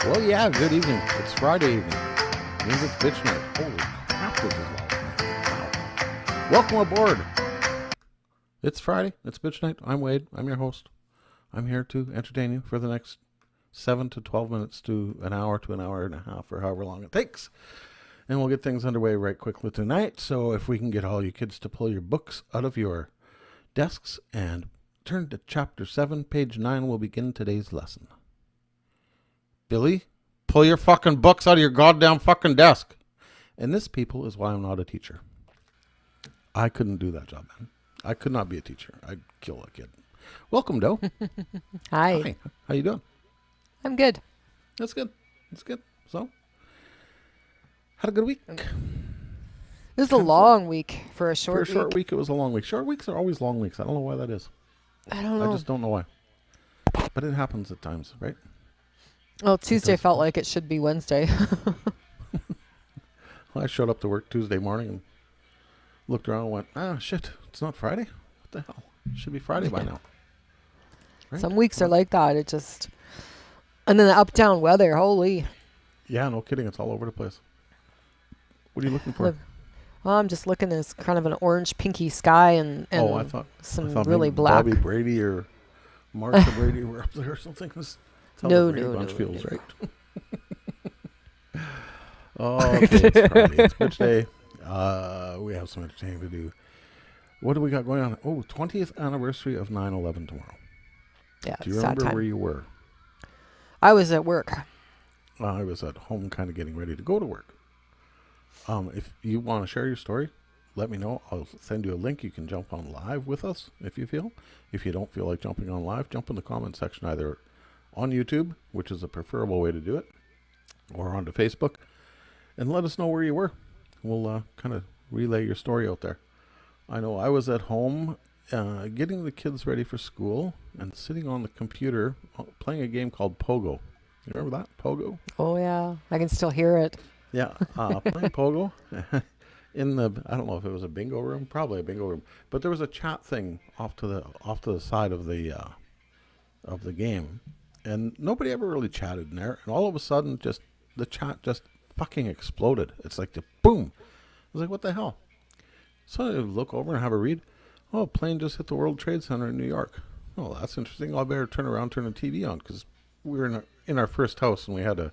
Well, yeah, good evening. It's Friday evening. It means it's bitch night. Holy crap, this is wow. Welcome aboard. It's Friday. It's bitch night. I'm Wade. I'm your host. I'm here to entertain you for the next 7 to 12 minutes to an hour and a half, or however long it takes. And we'll get things underway right quickly tonight. So if we can get all you kids to pull your books out of your desks and turn to chapter 7, page 9, we'll begin today's lesson. Billy, pull your fucking books out of your goddamn fucking desk. And this, people, is why I'm not a teacher. I couldn't do that job, man. I could not be a teacher. I'd kill a kid. Welcome, Doe. Hi. Hi. How you doing? I'm good. That's good. That's good. So, had a good week. This is a long week for a short week. For a short week, it was a long week. Short weeks are always long weeks. I don't know why that is. I don't know. I just don't know why. But it happens at times, right? Well, Tuesday felt like it should be Wednesday. Well, I showed up to work Tuesday morning and looked around and went, shit, it's not Friday? What the hell? It should be Friday by now. Right? Some weeks are like that. It just... And then the up-down weather, holy. Yeah, no kidding. It's all over the place. What are you looking for? Well, I'm just looking at this kind of an orange pinky sky and I thought really black. Bobby Brady or Martha Brady were up there or something. That's how the Brady Bunch feels, right? Okay, it's Friday. It's bitch day. We have some entertaining to do. What do we got going on? 20th anniversary of 9/11 tomorrow. Yeah, do you remember where you were? I was at work. I was at home kind of getting ready to go to work. If you want to share your story, let me know. I'll send you a link. You can jump on live with us if you feel. If you don't feel like jumping on live, jump in the comment section either on YouTube, which is a preferable way to do it, or onto Facebook, and let us know where you were. We'll kind of relay your story out there. I know I was at home getting the kids ready for school and sitting on the computer playing a game called Pogo. You remember that? Pogo? Oh, yeah. I can still hear it. Yeah, playing Pogo in the, I don't know if it was a bingo room, probably a bingo room, but there was a chat thing off to the side of the game, and nobody ever really chatted in there, and all of a sudden the chat just fucking exploded. It's like the boom. I was like, what the hell? So I look over and have a read. Oh, a plane just hit the World Trade Center in New York. Oh, that's interesting. I better turn around, turn the TV on, because we were in our first house, and we had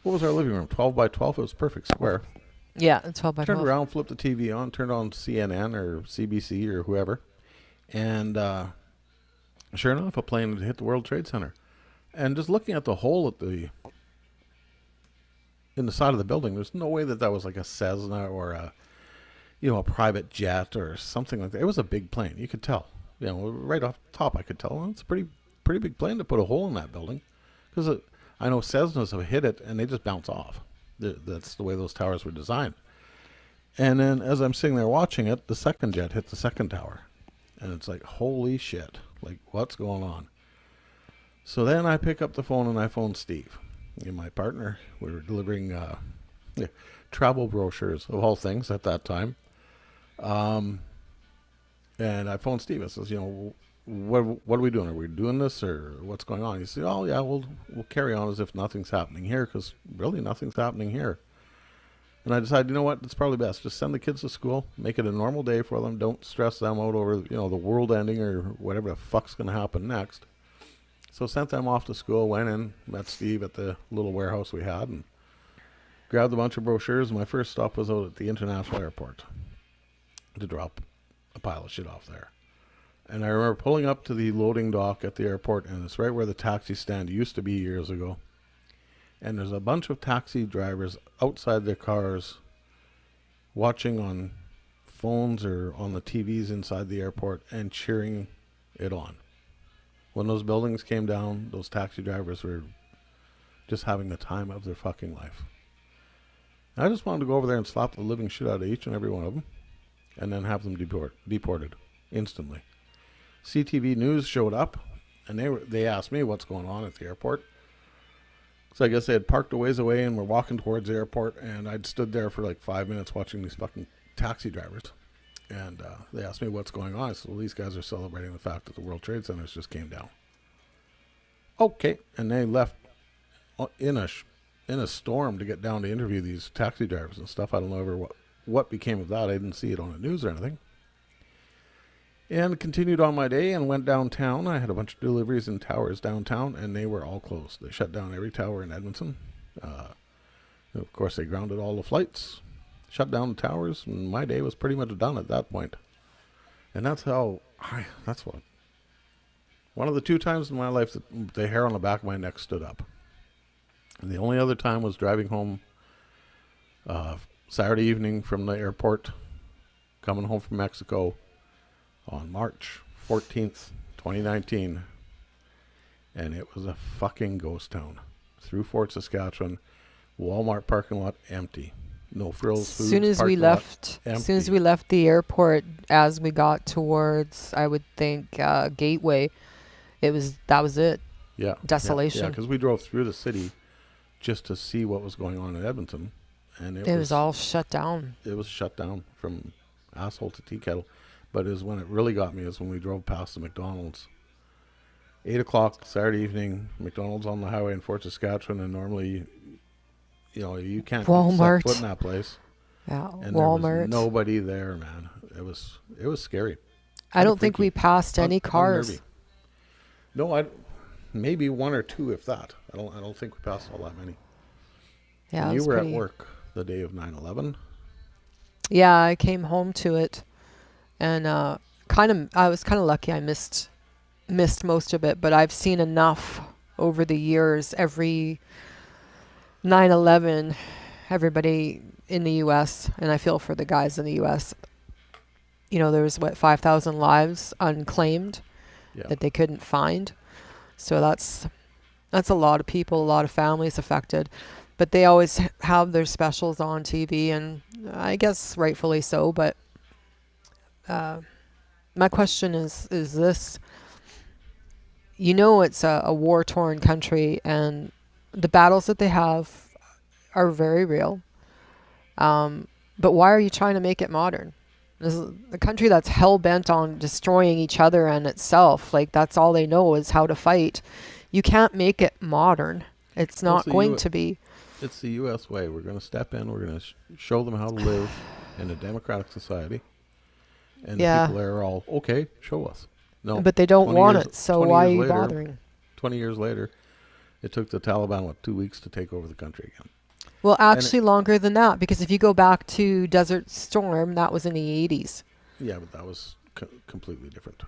what was our living room? 12 by 12? It was perfect square. Yeah, 12 by 12. Turned around, flipped the TV on, turned on CNN or CBC or whoever, and sure enough, a plane had hit the World Trade Center. And just looking at the hole in the side of the building, there's no way that was like a Cessna or a private jet or something like that. It was a big plane. You could tell. Right off the top, I could tell. Well, it's a pretty big plane to put a hole in that building, because I know Cessnas have hit it and they just bounce off. That's the way those towers were designed. And then as I'm sitting there watching it, the second jet hit the second tower. And it's like, holy shit. Like, what's going on? So then I pick up the phone and I phone Steve, my partner. We were delivering travel brochures of all things at that time. And I phoned Steve. I says, what are we doing? Are we doing this or what's going on? He said, oh yeah, we'll carry on as if nothing's happening here, because really nothing's happening here. And I decided, you know what, it's probably best. Just send the kids to school, make it a normal day for them. Don't stress them out over, the world ending or whatever the fuck's going to happen next. So sent them off to school, went in, met Steve at the little warehouse we had, and grabbed a bunch of brochures. My first stop was out at the international airport to drop a pile of shit off there. And I remember pulling up to the loading dock at the airport, and it's right where the taxi stand used to be years ago. And there's a bunch of taxi drivers outside their cars watching on phones or on the TVs inside the airport and cheering it on. When those buildings came down, those taxi drivers were just having the time of their fucking life. I just wanted to go over there and slap the living shit out of each and every one of them, and then have them deported instantly. CTV News showed up, and they asked me what's going on at the airport. So I guess they had parked a ways away and were walking towards the airport, and I'd stood there for like 5 minutes watching these fucking taxi drivers. And they asked me what's going on. I said, well, these guys are celebrating the fact that the World Trade Centers just came down. Okay. And they left in a storm to get down to interview these taxi drivers and stuff. I don't know ever what became of that. I didn't see it on the news or anything. And continued on my day and went downtown. I had a bunch of deliveries in towers downtown, and they were all closed. They shut down every tower in Edmonton. Of course, they grounded all the flights, shut down the towers, and my day was pretty much done at that point. And that's what one of the 2 times in my life that the hair on the back of my neck stood up. And the only other time was driving home Saturday evening from the airport, coming home from Mexico on March 14th, 2019. And it was a fucking ghost town. Through Fort Saskatchewan, Walmart parking lot empty. No frills, foods, As soon as we left the airport, as we got towards, I would think, Gateway, that was it. Yeah. Desolation. Yeah, because we drove through the city just to see what was going on in Edmonton. And it was all shut down. It was shut down from asshole to tea kettle. But when it really got me is when we drove past the McDonald's. 8 o'clock Saturday evening, McDonald's on the highway in Fort Saskatchewan, and normally, you can't Walmart. set foot in that place. Yeah, and Walmart. There was nobody there, man. It was scary. I don't think we passed any cars. Unnerving. No, maybe 1 or 2, if that. I don't think we passed all that many. Yeah, and you were at work the day of 9/11. Yeah, I came home to it, and I was kind of lucky. I missed most of it, but I've seen enough over the years. Every 9/11, everybody in the U.S., and I feel for the guys in the U.S., there was 5,000 lives unclaimed that they couldn't find. So that's a lot of people, a lot of families affected. But they always have their specials on TV, and I guess rightfully so. But my question is this. It's a war-torn country, and the battles that they have are very real. But why are you trying to make it modern? This is a country that's hell-bent on destroying each other and itself. Like, that's all they know is how to fight. You can't make it modern. It's not going to be. It's the U.S. way. We're going to step in. We're going to show them how to live in a democratic society. And the people there are all, okay, show us. No, but they don't want it, so why are you bothering? 20 years later, it took the Taliban, 2 weeks to take over the country again. Well, actually longer than that, because if you go back to Desert Storm, that was in the 80s. Yeah, but that was completely different.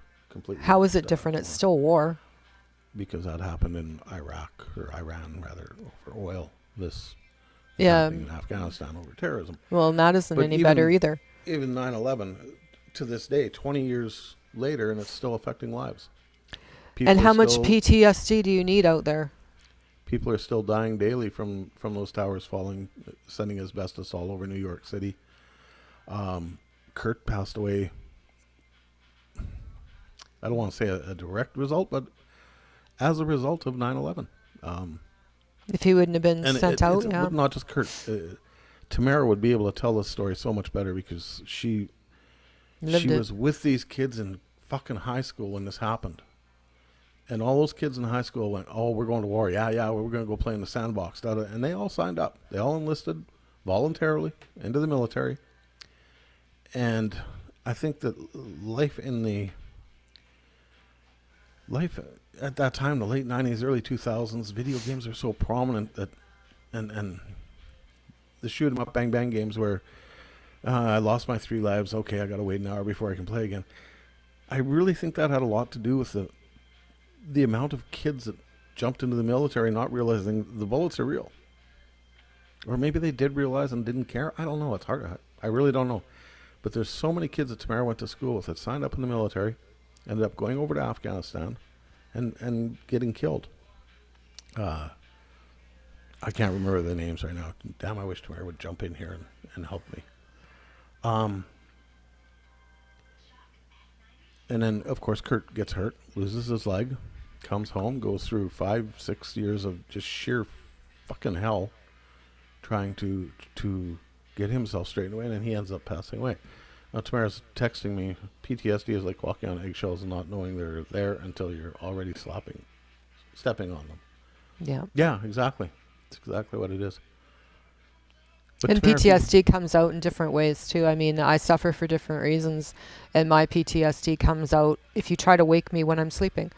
How is it different? It's still war. Because that happened in Iraq, or Iran, rather, over oil. This happening in Afghanistan over terrorism. Well, and that isn't any better either. Even 9/11, to this day, 20 years later, and it's still affecting lives. And how much PTSD do you need out there? People are still dying daily from those towers falling, sending asbestos all over New York City. Kurt passed away. I don't want to say a direct result, but as a result of 9/11. If he wouldn't have been sent out, yeah. Not just Kurt. Tamara would be able to tell this story so much better because she was with these kids in fucking high school when this happened. And all those kids in high school went, oh, we're going to war. Yeah, we're going to go play in the sandbox. And they all signed up. They all enlisted voluntarily into the military. And I think that life at that time, the late 90s, early 2000s, video games are so prominent that, and the shoot 'em up bang bang games where I lost my 3 lives. Okay, I got to wait an hour before I can play again. I really think that had a lot to do with the amount of kids that jumped into the military not realizing the bullets are real. Or maybe they did realize and didn't care. I don't know. It's hard. I really don't know. But there's so many kids that Tamara went to school with that signed up in the military, ended up going over to Afghanistan, and getting killed. Uh, I can't remember the names right now. Damn, I wish Tamara would jump in here and help me. Um, and then, of course, Kurt gets hurt, loses his leg, comes home, goes through 5-6 years of just sheer fucking hell trying to get himself straightened away, and then he ends up passing away. Now, Tamara's texting me, PTSD is like walking on eggshells and not knowing they're there until you're already stepping on them. Yeah. Yeah, exactly. It's exactly what it is. But And Tamara, PTSD comes out in different ways too. I mean, I suffer for different reasons, and my PTSD comes out if you try to wake me when I'm sleeping.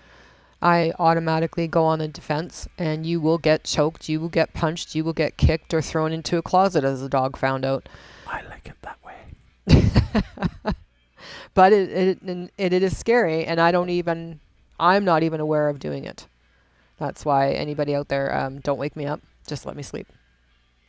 I automatically go on the defense, and you will get choked, you will get punched, you will get kicked or thrown into a closet, as the dog found out. I like it that way. But it is scary, and I'm not even aware of doing it. That's why anybody out there, don't wake me up. Just let me sleep.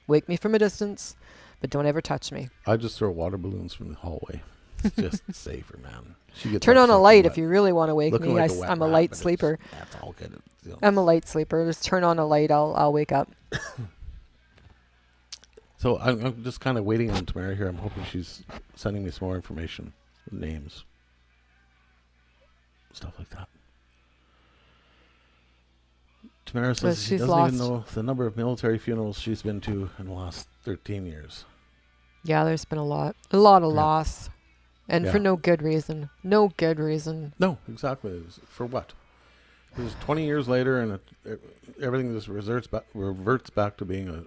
Wake me from a distance, but don't ever touch me. I just throw water balloons from the hallway. It's just safer, man. Turn on a light if you really want to wake me. Like I'm a light sleeper. That's all good. I'm a light sleeper. Just turn on a light, I'll wake up. So I'm just kind of waiting on Tamara here. I'm hoping she's sending me some more information, names, stuff like that. Tamara says she doesn't even know the number of military funerals she's been to in the last 13 years. Yeah, there's been a lot of loss. And for no good reason. No good reason. No, exactly. For what? It was 20 years later, and everything just reverts back to being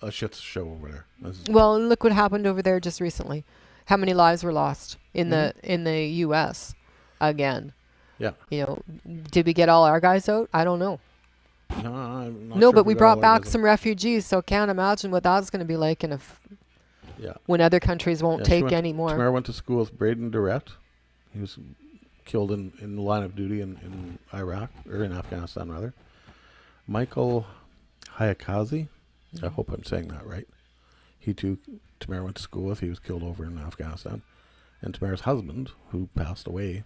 a shit show over there. Well, look what happened over there just recently. How many lives were lost in the U.S. again? Yeah. You know, did we get all our guys out? I don't know. No, I'm not no, sure but we brought back some refugees, so can't imagine what that's going to be like when other countries won't take any more. Tamara went to school with Braden Durrett. He was killed in the line of duty in Iraq, or in Afghanistan, rather. Michael Hayakazi, I hope I'm saying that right. He too, Tamara went to school with. He was killed over in Afghanistan. And Tamara's husband, who passed away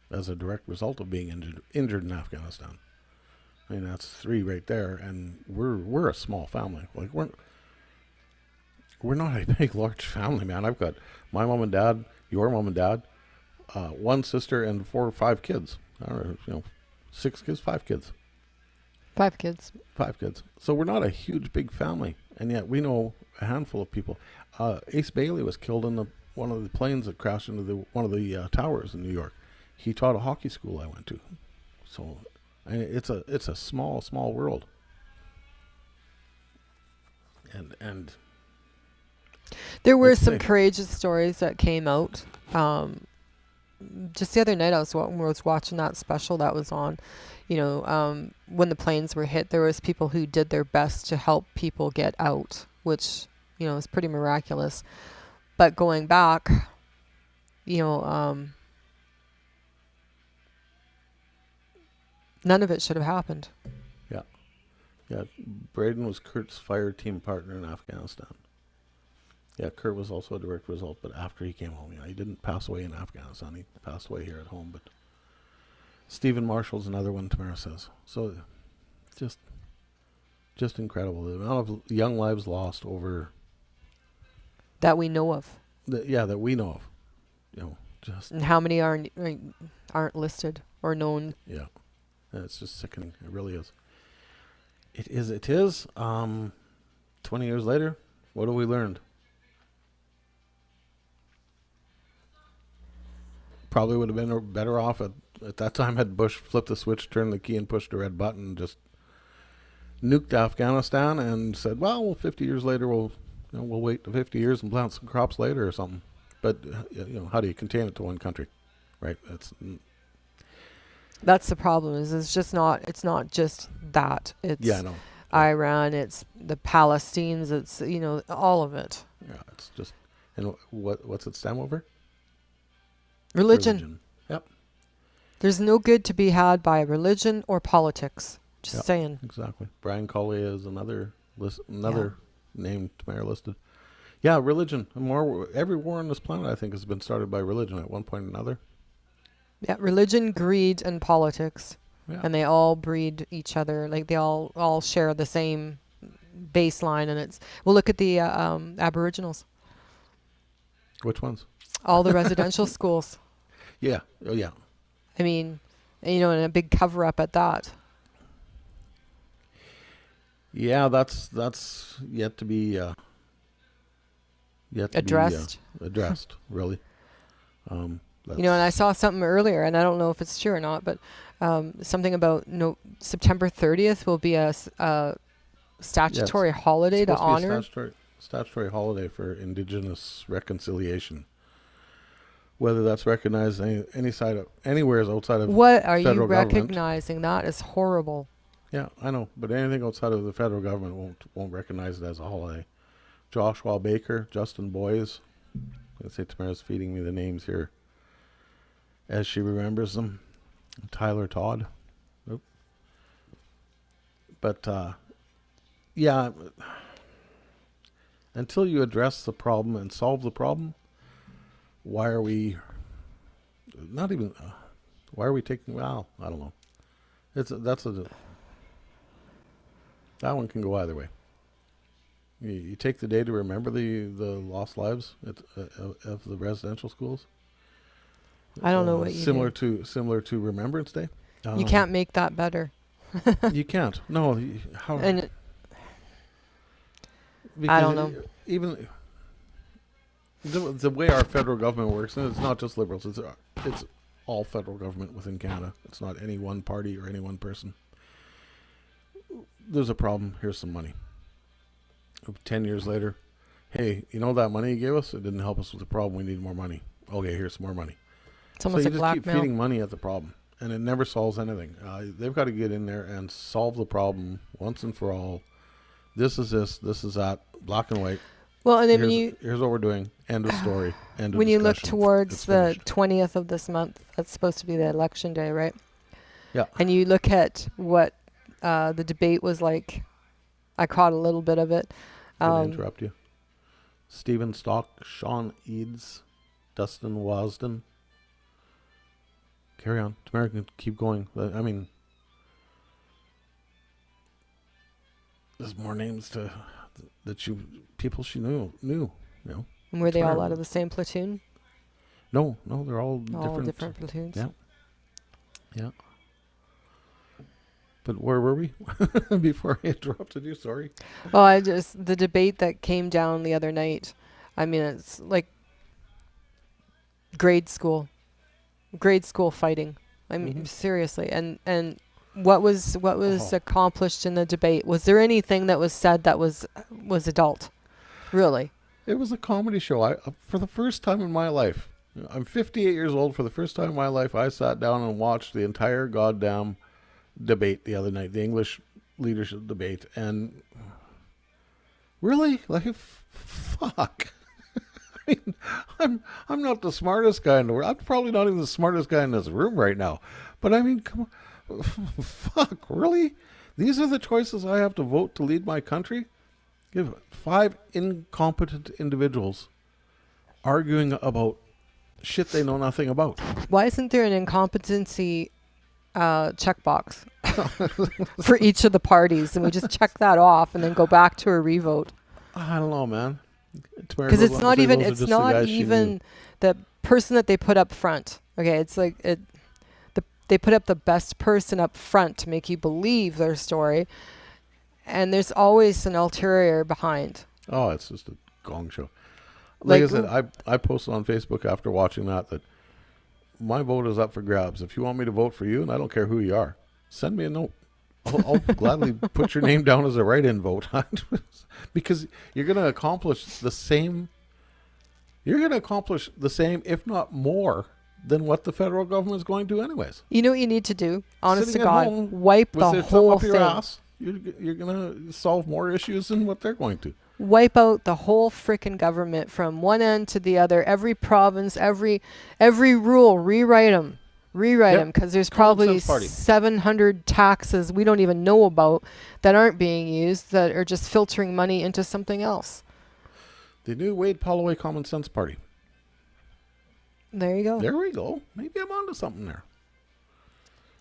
as a direct result of being injured in Afghanistan. I mean, that's 3 right there, and we're a small family. Like we're not a big, large family, man. I've got my mom and dad, your mom and dad, 1 sister, and 4 or 5 kids. I don't know, 6 kids, 5 kids. 5 kids. 5 kids. So we're not a huge, big family, and yet we know a handful of people. Ace Bailey was killed in one of the planes that crashed into one of the towers in New York. He taught a hockey school I went to. So it's a small world. And there were some courageous stories that came out. Just the other night I was watching that special that was on. When the planes were hit, there was people who did their best to help people get out, which, is pretty miraculous. But going back, none of it should have happened. Yeah, Braden was Kurt's fire team partner in Afghanistan. Yeah, Kurt was also a direct result, but after he came home, he didn't pass away in Afghanistan. He passed away here at home. But Stephen Marshall's another one, Tamara says. So, just incredible. The amount of young lives lost over that we know of. That we know of. And how many aren't listed or known? Yeah, it's just sickening. It really is. It is. 20 years later, what have we learned? Probably would have been better off at that time had Bush flipped the switch, turned the key, and pushed the red button, and just nuked Afghanistan and said, "Well, 50 years later, we'll wait to 50 years and plant some crops later or something." But how do you contain it to one country, right? That's the problem. It's not just that. It's Iran. It's the Palestinians. It's all of it. Yeah, it's just and what's it stem over? Religion. Yep. There's no good to be had by religion or politics. Just saying. Exactly. Brian Collier is another name Tamara listed. Yeah, religion. Every war on this planet, I think, has been started by religion at one point or another. Yeah, religion, greed, and politics. Yeah. and they all breed each other. Like they all share the same baseline, and it's well. Look at the Aboriginals. Which ones? All the residential schools. Yeah. Oh, yeah. I mean, and a big cover up at that. Yeah, that's yet to be Addressed. addressed. Really. That's, And I saw something earlier, and I don't know if it's true or not, but something about September 30th will be a statutory holiday to honor. To be a statutory holiday for Indigenous reconciliation. Whether that's recognized anywhere outside of what are you recognizing? Government. That is horrible. Yeah, I know, but anything outside of the federal government won't recognize it as a holiday. Joshua Baker, Justin Boys. Let's say Tamara's feeding me the names here as she remembers them. Tyler Todd. Nope. But yeah, until you address the problem and solve the problem, why are we not even? Why are we taking? Well, I don't know. That one can go either way. You take the day to remember the lost lives of the residential schools. I don't know what you do. Similar to Remembrance Day. You can't make that better. You can't. No. How? And I don't know. Even the way our federal government works, and it's not just Liberals. It's all federal government within Canada. It's not any one party or any one person. There's a problem. Here's some money. 10 years later, hey, that money you gave us? It didn't help us with the problem. We need more money. Okay, here's some more money. It's almost so like you just blackmail. keep feeding money at the problem, and it never solves anything. They've got to get in there and solve the problem once and for all. This is that, black and white. Well, and then here's what we're doing. End of story. End of when you look discussion. towards the 20th of this month, that's supposed to be the election day, right? Yeah. And you look at what the debate was like. I caught a little bit of it. Did I interrupt you? Stephen Stock, Sean Eads, Dustin Wasden. Carry on. Tamara can keep going. I mean, there's more names people she knew. And were they all out of the same platoon? No, they're all different platoons. Yeah. But where were we before I interrupted you? Sorry. Well, the debate that came down the other night. I mean, it's like grade school fighting. I mean, seriously. And what was accomplished in the debate? Was there anything that was said that was adult? Really? It was a comedy show. For the first time in my life, I'm 58 years old. For the first time in my life, I sat down and watched the entire goddamn debate the other night, the English leadership debate, and really, fuck. I mean, I'm not the smartest guy in the world. I'm probably not even the smartest guy in this room right now. But I mean, come on, fuck, really? These are the choices I have to vote to lead my country? Give 5 incompetent individuals arguing about shit they know nothing about. Why isn't there an incompetency checkbox for each of the parties, and we just check that off and then go back to a revote? I don't know, man. Because it's not even the person that they put up front. Okay, it's like they put up the best person up front to make you believe their story, and there's always an ulterior behind. Oh, it's just a gong show. Like I said, I posted on Facebook after watching that my vote is up for grabs. If you want me to vote for you, and I don't care who you are, send me a note. I'll gladly put your name down as a write-in vote. Because you're going to accomplish the same, if not more, than what the federal government is going to do anyways. You know what you need to do? Honest to God, wipe the whole thing. You're going to solve more issues than what they're going to. Wipe out the whole frickin' government from one end to the other. Every province, every rule, rewrite them because there's probably 700 taxes we don't even know about that aren't being used, that are just filtering money into something else. The new Wade Holloway Common Sense Party. There you go. There we go. Maybe I'm onto something there.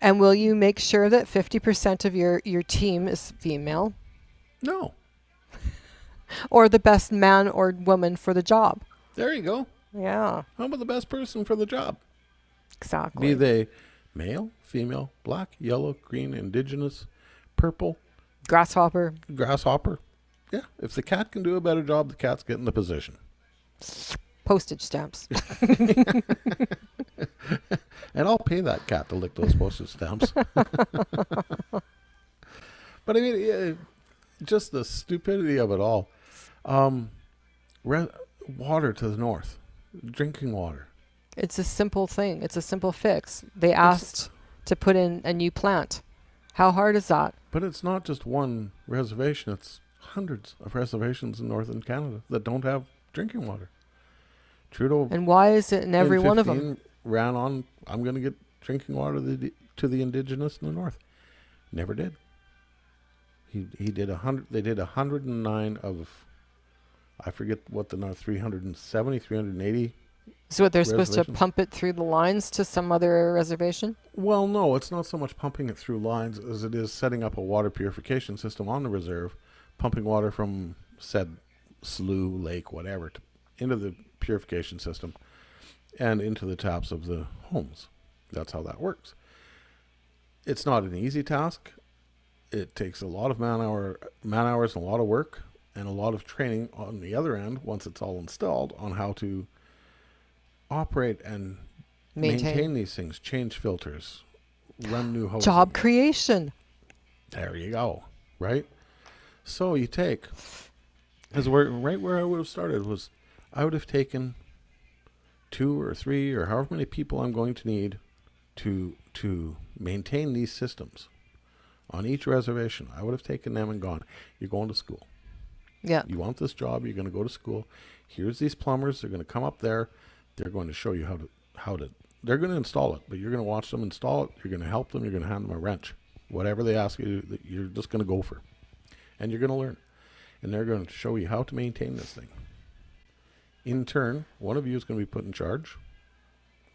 And will you make sure that 50% of your team is female No. or the best man or woman for the job? There you go. Yeah, How about the best person for the job? Be exactly. they male, female, black, yellow, green, indigenous, purple, Grasshopper. grasshopper. Yeah, if the cat can do a better job, the cat's getting the position. Postage stamps. And I'll pay that cat to lick those postage stamps. But I mean, yeah, just the stupidity of it all. Um, Water to the north, drinking water. It's a simple thing. It's a simple fix. They asked to put in a new plant. How hard is that? But it's not just one reservation. It's hundreds of reservations in northern Canada that don't have drinking water. Trudeau And why is it in every one of them? 15 ran on, I'm going to get drinking water to the indigenous in the north. Never did. He did 100. They did 109 of, I forget what the 370, 380. So what, they're supposed to pump it through the lines to some other reservation? Well, no, it's not so much pumping it through lines as it is setting up a water purification system on the reserve, pumping water from said slough, lake, whatever, into the purification system and into the taps of the homes. That's how that works. It's not an easy task. It takes a lot of man hours and a lot of work and a lot of training on the other end once it's all installed on how to operate and maintain these things, change filters, run new hoses. Job creation. There you go. Right? So you take, because right where I would have started was I would have taken 2 or 3 or however many people I'm going to need to maintain these systems on each reservation. I would have taken them and gone, you're going to school. Yeah. You want this job, you're going to go to school. Here's these plumbers, they're going to come up there. They're going to show you how to they're going to install it, but you're going to watch them install it. You're going to help them. You're going to hand them a wrench. Whatever they ask you, you're just going to go for. And you're going to learn. And they're going to show you how to maintain this thing. In turn, one of you is going to be put in charge.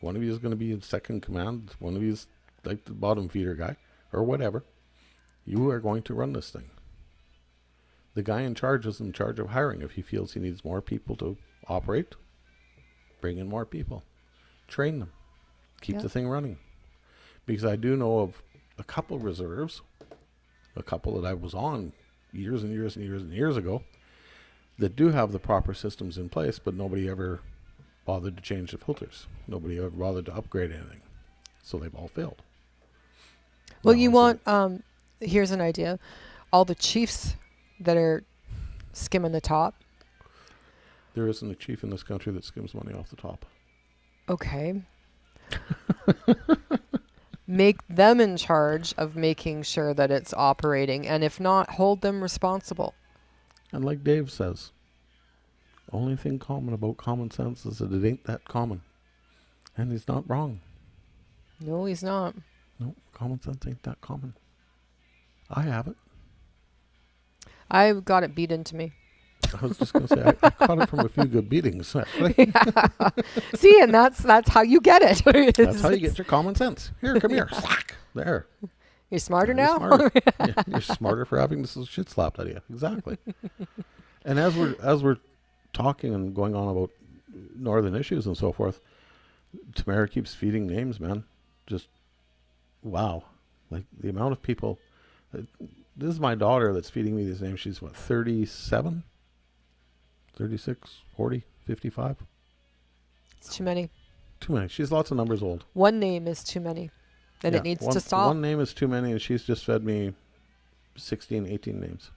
One of you is going to be in second command. One of you is like the bottom feeder guy or whatever. You are going to run this thing. The guy in charge is in charge of hiring. If he feels he needs more people to operate, bring in more people. Train them. Keep the thing running. Because I do know of a couple reserves, a couple that I was on years and years and years and years ago, that do have the proper systems in place, but nobody ever bothered to change the filters. Nobody ever bothered to upgrade anything. So they've all failed. Well, you want, here's an idea. All the chiefs that are skimming the top. There isn't a chief in this country that skims money off the top. Okay. Make them in charge of making sure that it's operating, and if not, hold them responsible. And like Dave says, only thing common about common sense is that it ain't that common. And he's not wrong. No, he's not. No, common sense ain't that common. I have it. I got it beat into me. I was just going to say, I caught it from a few good beatings. Actually. Yeah. See, and that's how you get it. That's how you get your common sense. Here, come here. Slack. There. You're smarter now? Smarter. Yeah, you're smarter for having this shit slapped out of you. Exactly. And as we're talking and going on about northern issues and so forth, Tamara keeps feeding names, man. Just, wow. Like the amount of people. This is my daughter that's feeding me these names. She's what, 37? 36, 40, 55? It's too many. Too many. She's lots of numbers old. One name is too many. And it needs to stop. One name is too many, and she's just fed me 16, 18 names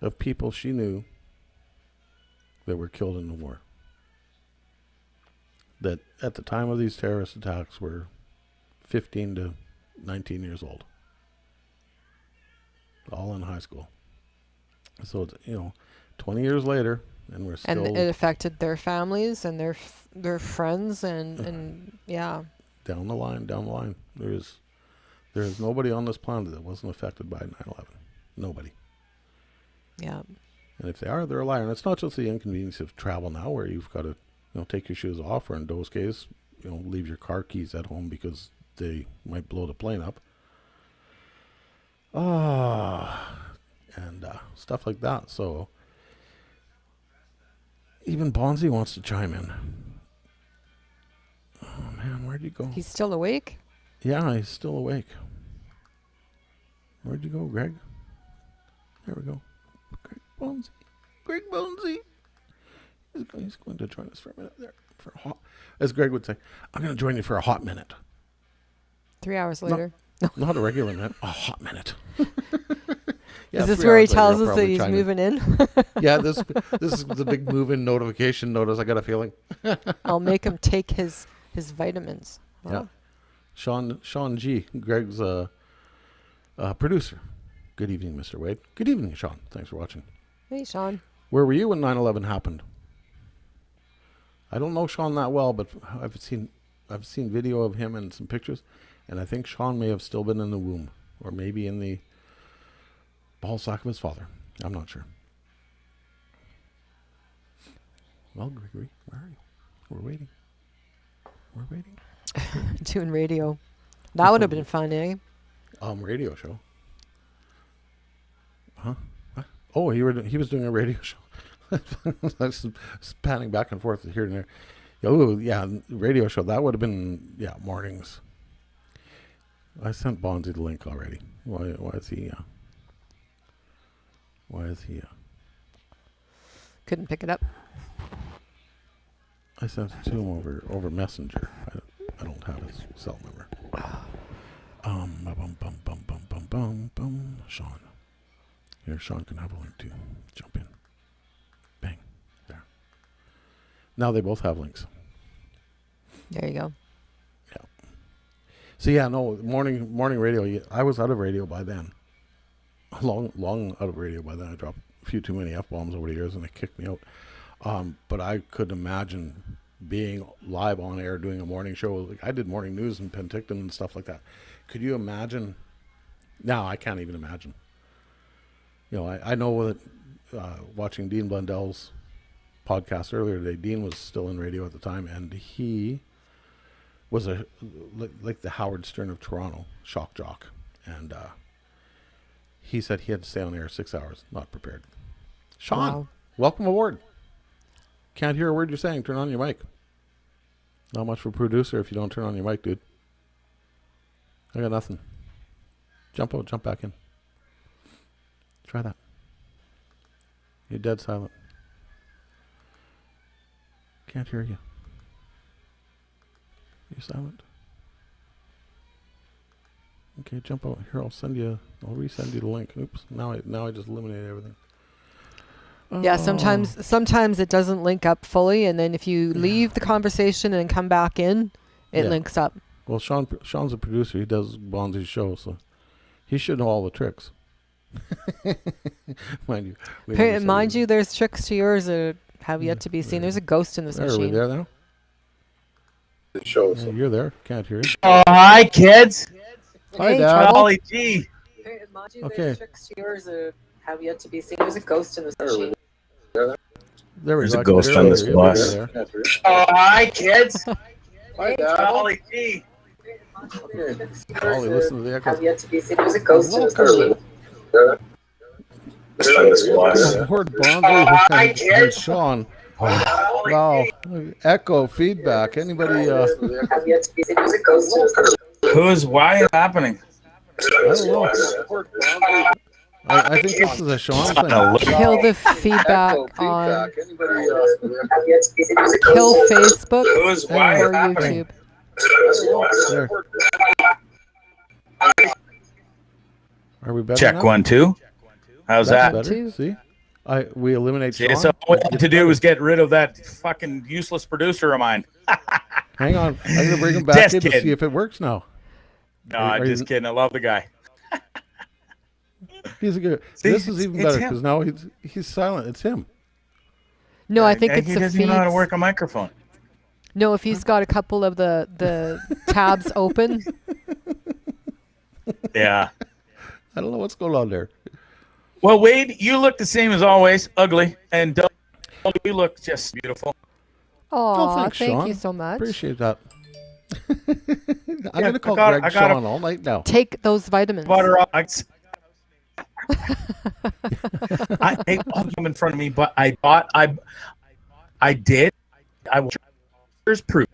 of people she knew that were killed in the war. That at the time of these terrorist attacks were 15 to 19 years old. All in high school. So it's, 20 years lathere, and we're still... And it affected their families and their friends and yeah. Down the line. There is nobody on this planet that wasn't affected by 9/11. Nobody. Yeah. And if they are, they're a liar. And it's not just the inconvenience of travel now, where you've got to, take your shoes off, or in those cases, leave your car keys at home because they might blow the plane up. And stuff like that. So even Bonzi wants to chime in. Oh man, where'd you go? He's still awake? Yeah, he's still awake. Where'd you go, Greg? There we go. Greg Bonzi. Greg Bonzi. He's going to join us for a minute there. For a hot, as Greg would say, I'm going to join you for a hot minute. 3 hours later. Not a regular minute, a hot minute. Yeah, is this where he tells us that he's moving in? Yeah, this is the big move-in notification notice. I got a feeling. I'll make him take his vitamins. Yeah, Sean G, Greg's producer. Good evening, Mr. Wade. Good evening, Sean. Thanks for watching. Hey, Sean. Where were you when 9/11 happened? I don't know Sean that well, but I've seen video of him and some pictures, and I think Sean may have still been in the womb, or maybe in the ball sack of his father. I'm not sure. Well, Gregory, where are you? We're waiting. Doing radio. That would have been fun, eh? Radio show. Huh? Oh, he was doing a radio show. I was panning back and forth here and there. Oh, yeah, radio show. That would have been, mornings. I sent Bonzi the link already. Why is he... Couldn't pick it up. I sent it to him over Messenger. I don't have his cell number. Sean. Here, Sean can have a link too. Jump in. Bang. There. Now they both have links. There you go. Yeah. So morning radio. I was out of radio by then. Long out of radio by then. I dropped a few too many F-bombs over the years and they kicked me out. But I could imagine being live on air doing a morning show. Like I did morning news in Penticton and stuff like that. Could you imagine? No, I can't even imagine. I know that watching Dean Blundell's podcast earlier today, Dean was still in radio at the time, and he was like the Howard Stern of Toronto, shock jock. And he said he had to stay on air 6 hours, not prepared. Sean, Welcome aboard. Can't hear a word you're saying. Turn on your mic. Not much for producer if you don't turn on your mic, dude. I got nothing. Jump out, jump back in. Try that. You're dead silent. Can't hear you. You're silent. Okay, jump out. Here, I'll resend you the link. Oops. Now I just eliminated everything. Yeah, sometimes it doesn't link up fully, and then if you leave the conversation and come back in, it links up. Well, Sean's a producer. He does Bonzi's show, so he should know all the tricks. Mind you, there's tricks to yours that have yet to be seen. There's a ghost in this machine. Are we there now? You're there. Can't hear you. Oh, hi, kids. Hi, Dad. Ollie G. Okay. There's tricks to yours that have yet to be seen. There's a ghost in this machine. There we go. There's a ghost on this bus. Oh, hi, kids. Hi, Dad. Ollie G. Ollie, listen to the echo. Have yet to be seen. There's a ghost in this machine. Word Bonzi and Sean. Wow. Echo feedback. Anybody? Why is happening? I don't know. I think this is a Sean thing. Kill the feedback on. Kill Facebook or YouTube. There. Are we better? Check now? 1 2. How's That's that? better. See, we eliminate Sean. So what I had to do was get rid of that fucking useless producer of mine. Hang on, I'm gonna bring him back in to see if it works now. No, I'm just kidding. I love the guy. He's a good. See, this is even better because now he's silent. It's him. No, I think it's he the doesn't even know how to work a microphone. No, if he's got a couple of the tabs open. Yeah. I don't know what's going on there. Well, Wade, you look the same as always, ugly, and Doug, you look just beautiful. Oh, thanks, thank Sean. you so much. Appreciate that. I'm going to call Greg Sean all night now. Take those vitamins. Butter up. I them in front of me, but I thought I did. I was proof.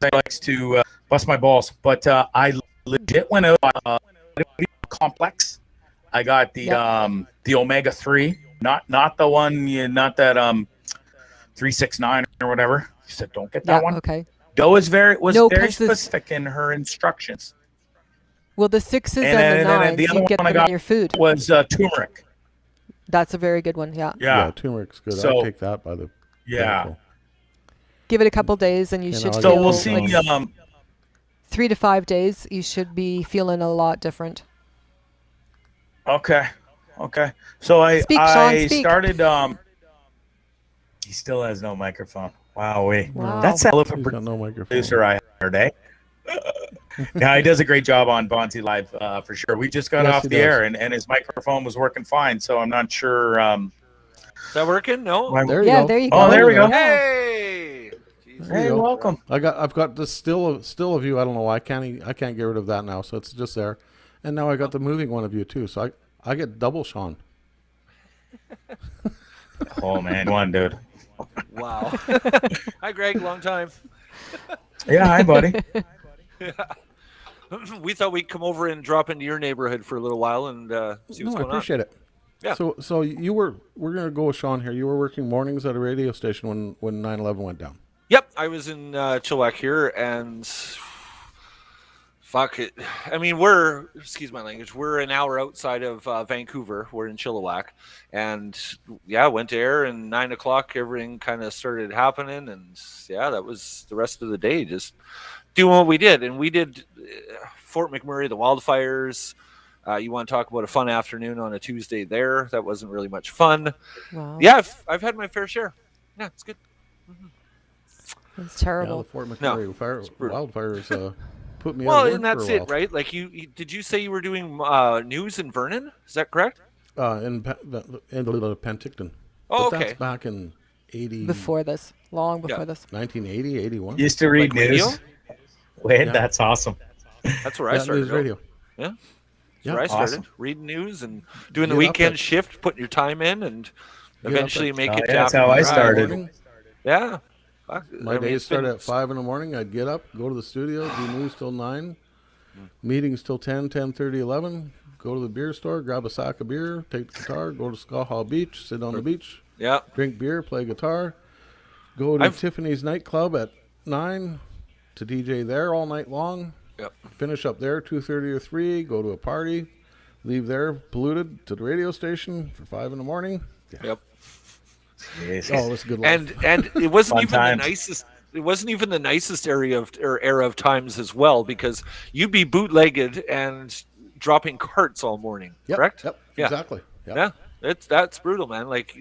I likes to bust my balls, but I legit went out complex. I got the omega-3, not the one, not that 369 or whatever. She said, don't get that one. Okay. Doe was very specific in her instructions. Well, the 6s and the 9s, the other you get one them in your food. Was turmeric. That's a very good one. Yeah, turmeric's good. So, I'll take that by the handful. Give it a couple days, and you should. So we'll see. 3 to 5 days, you should be feeling a lot different. Okay. So I started. He still has no microphone. Wow. That's a elephant producer I heard, eh? Yeah, he does a great job on Bonzi Live for sure. We just got off the air, and his microphone was working fine, so I'm not sure. Is that working? No. There you go. Oh, there we go. Hey. Hey, welcome. I've got this still of you. I don't know why I can't get rid of that now, so it's just there. And now I got the moving one of you too, so I get double Sean. Oh man, one dude. Wow. Hi, Greg. Long time. Yeah, hi, buddy. Yeah. We thought we'd come over and drop into your neighborhood for a little while and see what's going on. I appreciate it. Yeah. So we're gonna go with Sean here. You were working mornings at a radio station when 9/11 went down. Yep, I was in Chilliwack here, and fuck it. I mean, excuse my language, we're an hour outside of Vancouver. We're in Chilliwack, and went to air, and 9 o'clock, everything kind of started happening, and that was the rest of the day, just doing what we did. And we did Fort McMurray, the wildfires. You want to talk about a fun afternoon on a Tuesday there? That wasn't really much fun. Wow. Yeah, I've had my fair share. Yeah, it's good. Mm-hmm. It's terrible. Yeah, the Fort McMurray wildfires put me. Well, and that's it, right? Like you did you say you were doing news in Vernon? Is that correct? In Penticton. Oh, but okay. That's back in 80. Before this, long before this. 1980, 81. Used to read like news. Wait, that's awesome. That's where I started. News radio. Yeah. That's where I started awesome. Reading news and doing the weekend shift, putting your time in, and eventually make it. That's how I started. Yeah. My days started at 5 in the morning. I'd get up, go to the studio, do news till 9, meetings till 10, 10:30, 11, go to the beer store, grab a sack of beer, take the guitar, go to Squahaw Beach, sit on the beach, drink beer, play guitar, go to Tiffany's nightclub at 9 to DJ there all night long, finish up there 2:30 or 3, go to a party, leave there polluted to the radio station for 5 in the morning. Yep. Yes. Oh, that's a good life. And it wasn't even times. the nicest. It wasn't even the nicest era of times as well, because you'd be bootlegged and dropping carts all morning. Correct? Yep. Exactly. Yep. Yeah. That's brutal, man. Like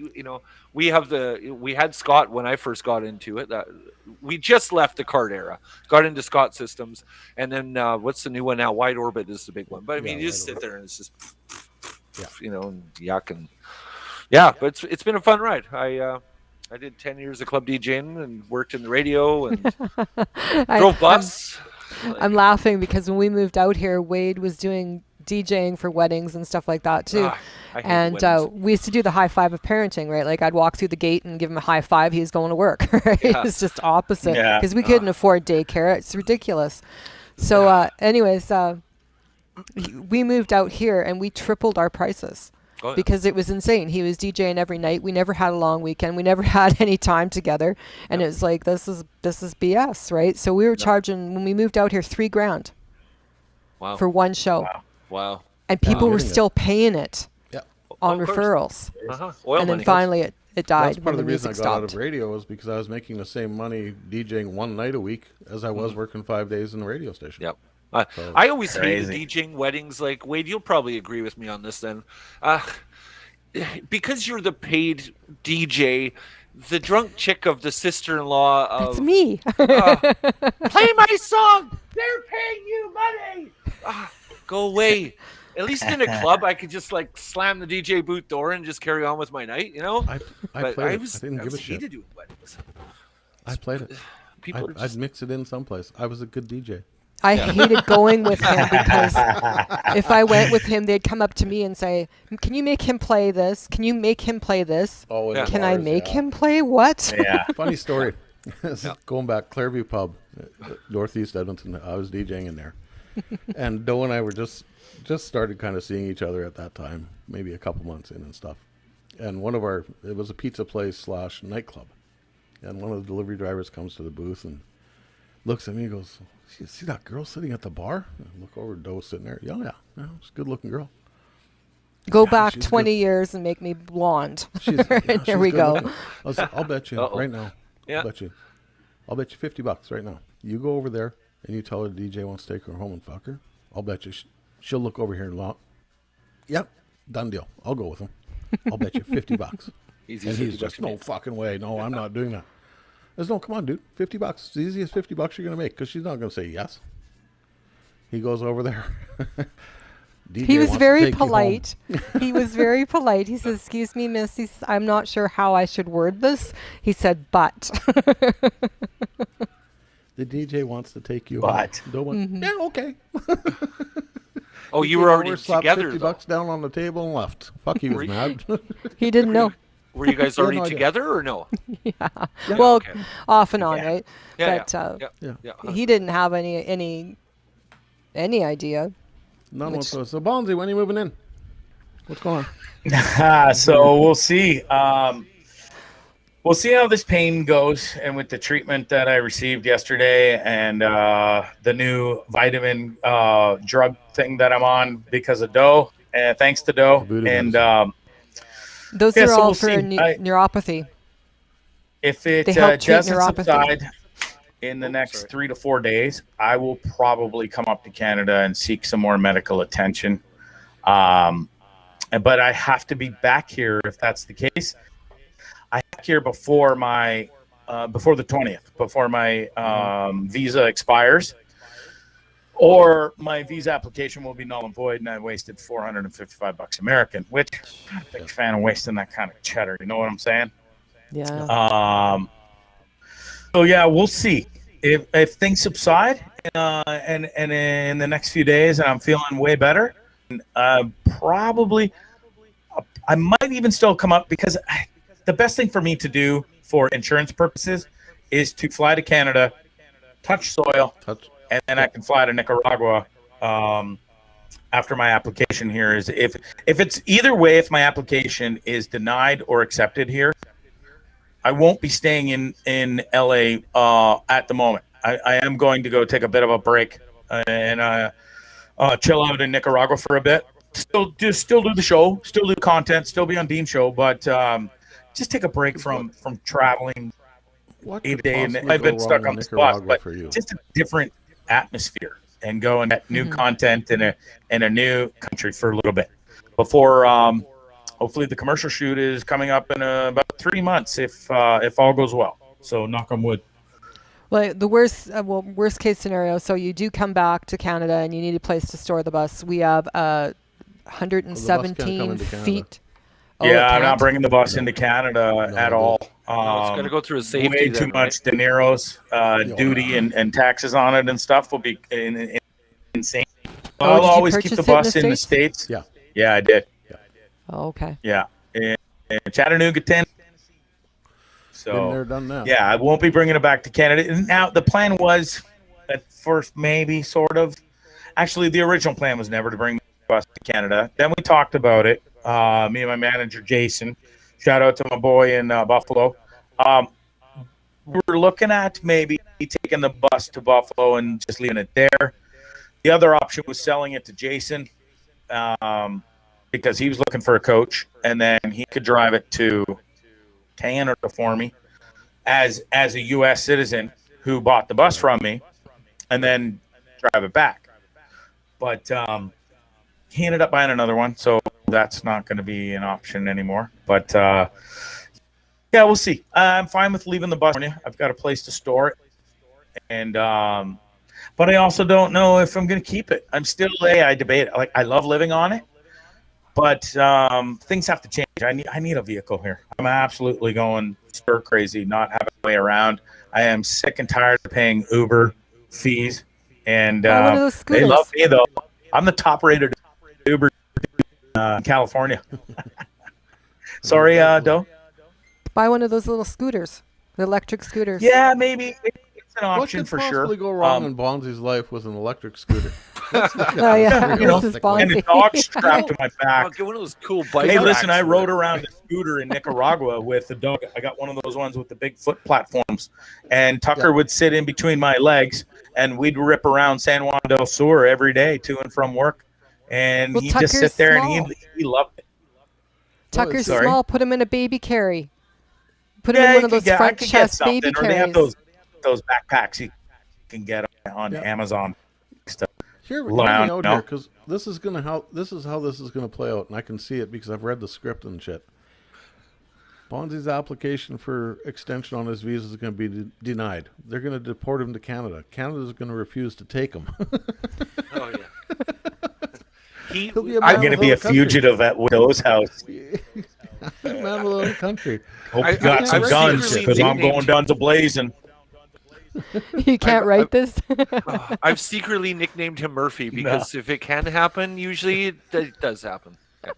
we had Scott when I first got into it. We just left the cart era, got into Scott Systems, and then what's the new one now? Wide Orbit is the big one. But I mean, you just sit there and it's just and yuck and. Yeah, but it's been a fun ride. I did 10 years of club DJing and worked in the radio and drove bus. I'm laughing because when we moved out here, Wade was doing DJing for weddings and stuff like that too. And we used to do the high five of parenting, right? Like I'd walk through the gate and give him a high five. He's going to work, right? It's just opposite because we couldn't afford daycare. It's ridiculous. So anyways, we moved out here and we tripled our prices. Oh, yeah. Because it was insane. He was DJing every night. We never had a long weekend. We never had any time together. And it was like, this is BS, right? So we were charging, when we moved out here, $3,000 for one show. Wow. And people were still paying it on referrals. Oil and then money. finally it died. That's part of the when reason I music got out stopped. of radio was because I was making the same money DJing one night a week as I was working 5 days in the radio station. Yep. I always hated DJing weddings. Like, Wade, you'll probably agree with me on this then. Because you're the paid DJ, the drunk chick of the sister-in-law of... That's me. Play my song! They're paying you money! Go away. At least in a club, I could just, like, slam the DJ booth door and just carry on with my night, you know? I played it. I didn't give a shit. Hated doing weddings. I played it. People are I'd just mix it in someplace. I was a good DJ. I hated going with him because if I went with him, they'd come up to me and say, "Can you make him play this? Can you make him play this? Oh, in Yeah. the Can I bars, make yeah. him play what?" Yeah. Funny story. This is Yeah. going back, Clairview Pub, Northeast Edmonton. I was DJing in there, and Doe and I were just started kind of seeing each other at that time, maybe a couple months in and stuff. And it was a pizza place / nightclub, and one of the delivery drivers comes to the booth and looks at me and goes, "See that girl sitting at the bar?" And I look over, Doe sitting there. Yeah, it's a good looking girl. Go Yeah, back she's 20 good. years and make me blonde. She's, yeah, Here she's we good go. looking. I'll bet you Uh-oh. right now. Yeah. I'll bet you $50 right now. You go over there and you tell her the DJ wants to take her home and fuck her. I'll bet you she'll look over here and laugh. Yep, done deal. I'll go with him. I'll bet you $50. easy. And he's 50 just, bucks. no fucking way. No, I'm not doing that. I said, no, come on, dude. $50. It's the easiest $50 you're going to make because she's not going to say yes. He goes over there. DJ He was wants to very take you home. polite. He was very polite. He says, "Excuse me, miss. He says, I'm not sure how I should word this." He said, "But." The DJ wants to take you But. home. Don't want, yeah, okay. Oh, He you came were over, already slapped together. $50 Though. down on the table and left. Fuck, he Were was you- mad. He didn't know. Were you guys Yeah, already no idea. together or no? Well, okay. off and on, Yeah. right? Yeah, But Yeah. he didn't have any idea. None whatsoever. So, Bonzi, when are you moving in? What's going on? So we'll see. We'll see how this pain goes, and with the treatment that I received yesterday, and the new vitamin drug thing that I'm on because of Doe. Thanks to Doe. Voodoo And medicine. Those Yeah, are so all we'll for see. neuropathy. if it They help treat doesn't neuropathy. subside in the next sorry. 3 to 4 days, I will probably come up to Canada and seek some more medical attention. But I have to be back here if that's the case. I have here before my before the 20th, before my visa expires, or my visa application will be null and void, and I wasted $455 American, which I'm not a big fan of wasting that kind of cheddar. You know what I'm saying? Yeah. So yeah, we'll see if things subside and in the next few days, and I'm feeling way better. Probably, I might even still come up because the best thing for me to do for insurance purposes is to fly to Canada, touch soil, and then I can fly to Nicaragua after my application here is if it's either way, if my application is denied or accepted here, I won't be staying in LA at the moment. I am going to go take a bit of a break and chill out in Nicaragua for a bit. Still do the show, still do content, still be on Dean's show, but just take a break from traveling What day could to day. And possibly I've go been stuck wrong on in the spot, Nicaragua but for you? just a different atmosphere and go and get new content in a new country for a little bit before hopefully the commercial shoot is coming up in about 3 months if all goes well. So knock on wood. Well, the worst case scenario. So you do come back to Canada and you need a place to store the bus. We have 117 into Canada. feet. Oh, Yeah, it I'm not can't? bringing the bus into Canada at no. all. It's got to go through a safety. Way too then, right? much De Niro's duty and taxes on it and stuff will be insane. Oh, I'll did you always keep purchase the it bus in the States. Yeah. Yeah, I did. Oh, okay. Yeah. In Chattanooga, Tennessee. Been So, there, done that. yeah, I won't be bringing it back to Canada. And now, the plan was at first, maybe, sort of. Actually, the original plan was never to bring the bus to Canada. Then we talked about it. Me and my manager, Jason. Shout out to my boy in Buffalo. We were looking at maybe taking the bus to Buffalo and just leaving it there. The other option was selling it to Jason because he was looking for a coach, and then he could drive it to Canada for me as a U.S. citizen who bought the bus from me, and then drive it back. But he ended up buying another one, so that's not going to be an option anymore. But yeah, we'll see. I'm fine with leaving the bus. I've got a place to store it, and but I also don't know if I'm going to keep it. I'm still I debate. Like, I love living on it, but things have to change. I need a vehicle here. I'm absolutely going stir crazy not having way around. I am sick and tired of paying Uber fees, and Buy one of those they love scooters. me though. I'm the top rated Uber in California. Sorry, Doe. Buy one of those little scooters, the electric scooters. Yeah, maybe it's an What option could for possibly sure. go wrong in Bonzi's life with an electric scooter? Oh yeah, You know, this is and Bonzi. a dog strapped to my Oh, back. get one of those cool bike Hey, listen, racks I for rode it. around a scooter in Nicaragua with a dog. I got one of those ones with the big foot platforms, and Tucker would sit in between my legs, and we'd rip around San Juan del Sur every day to and from work, and Well, he'd just Tucker's sit there small. and he loved it. Tucker's Sorry? small. Put him in a baby carry. Put him Yeah, in one you of could those get, I front could get chest baby something, or they have carries. those backpacks you can get on Amazon. Stuff. Hear me Around, out no? here, because this is how this is gonna play out, and I can see it because I've read the script and shit. Bonzi's application for extension on his visa is going to be denied. They're going to deport him to Canada. Canada's going to refuse to take him. Oh yeah. He'll be a I'm man going to of be his a own country. fugitive at Widow's house. Man of his own country. Hope I- you got I've some guns secretly because I'm going nicknamed- guns a blazing. You can't write this. I've secretly nicknamed him Murphy because if it can happen, usually it does happen. Yeah.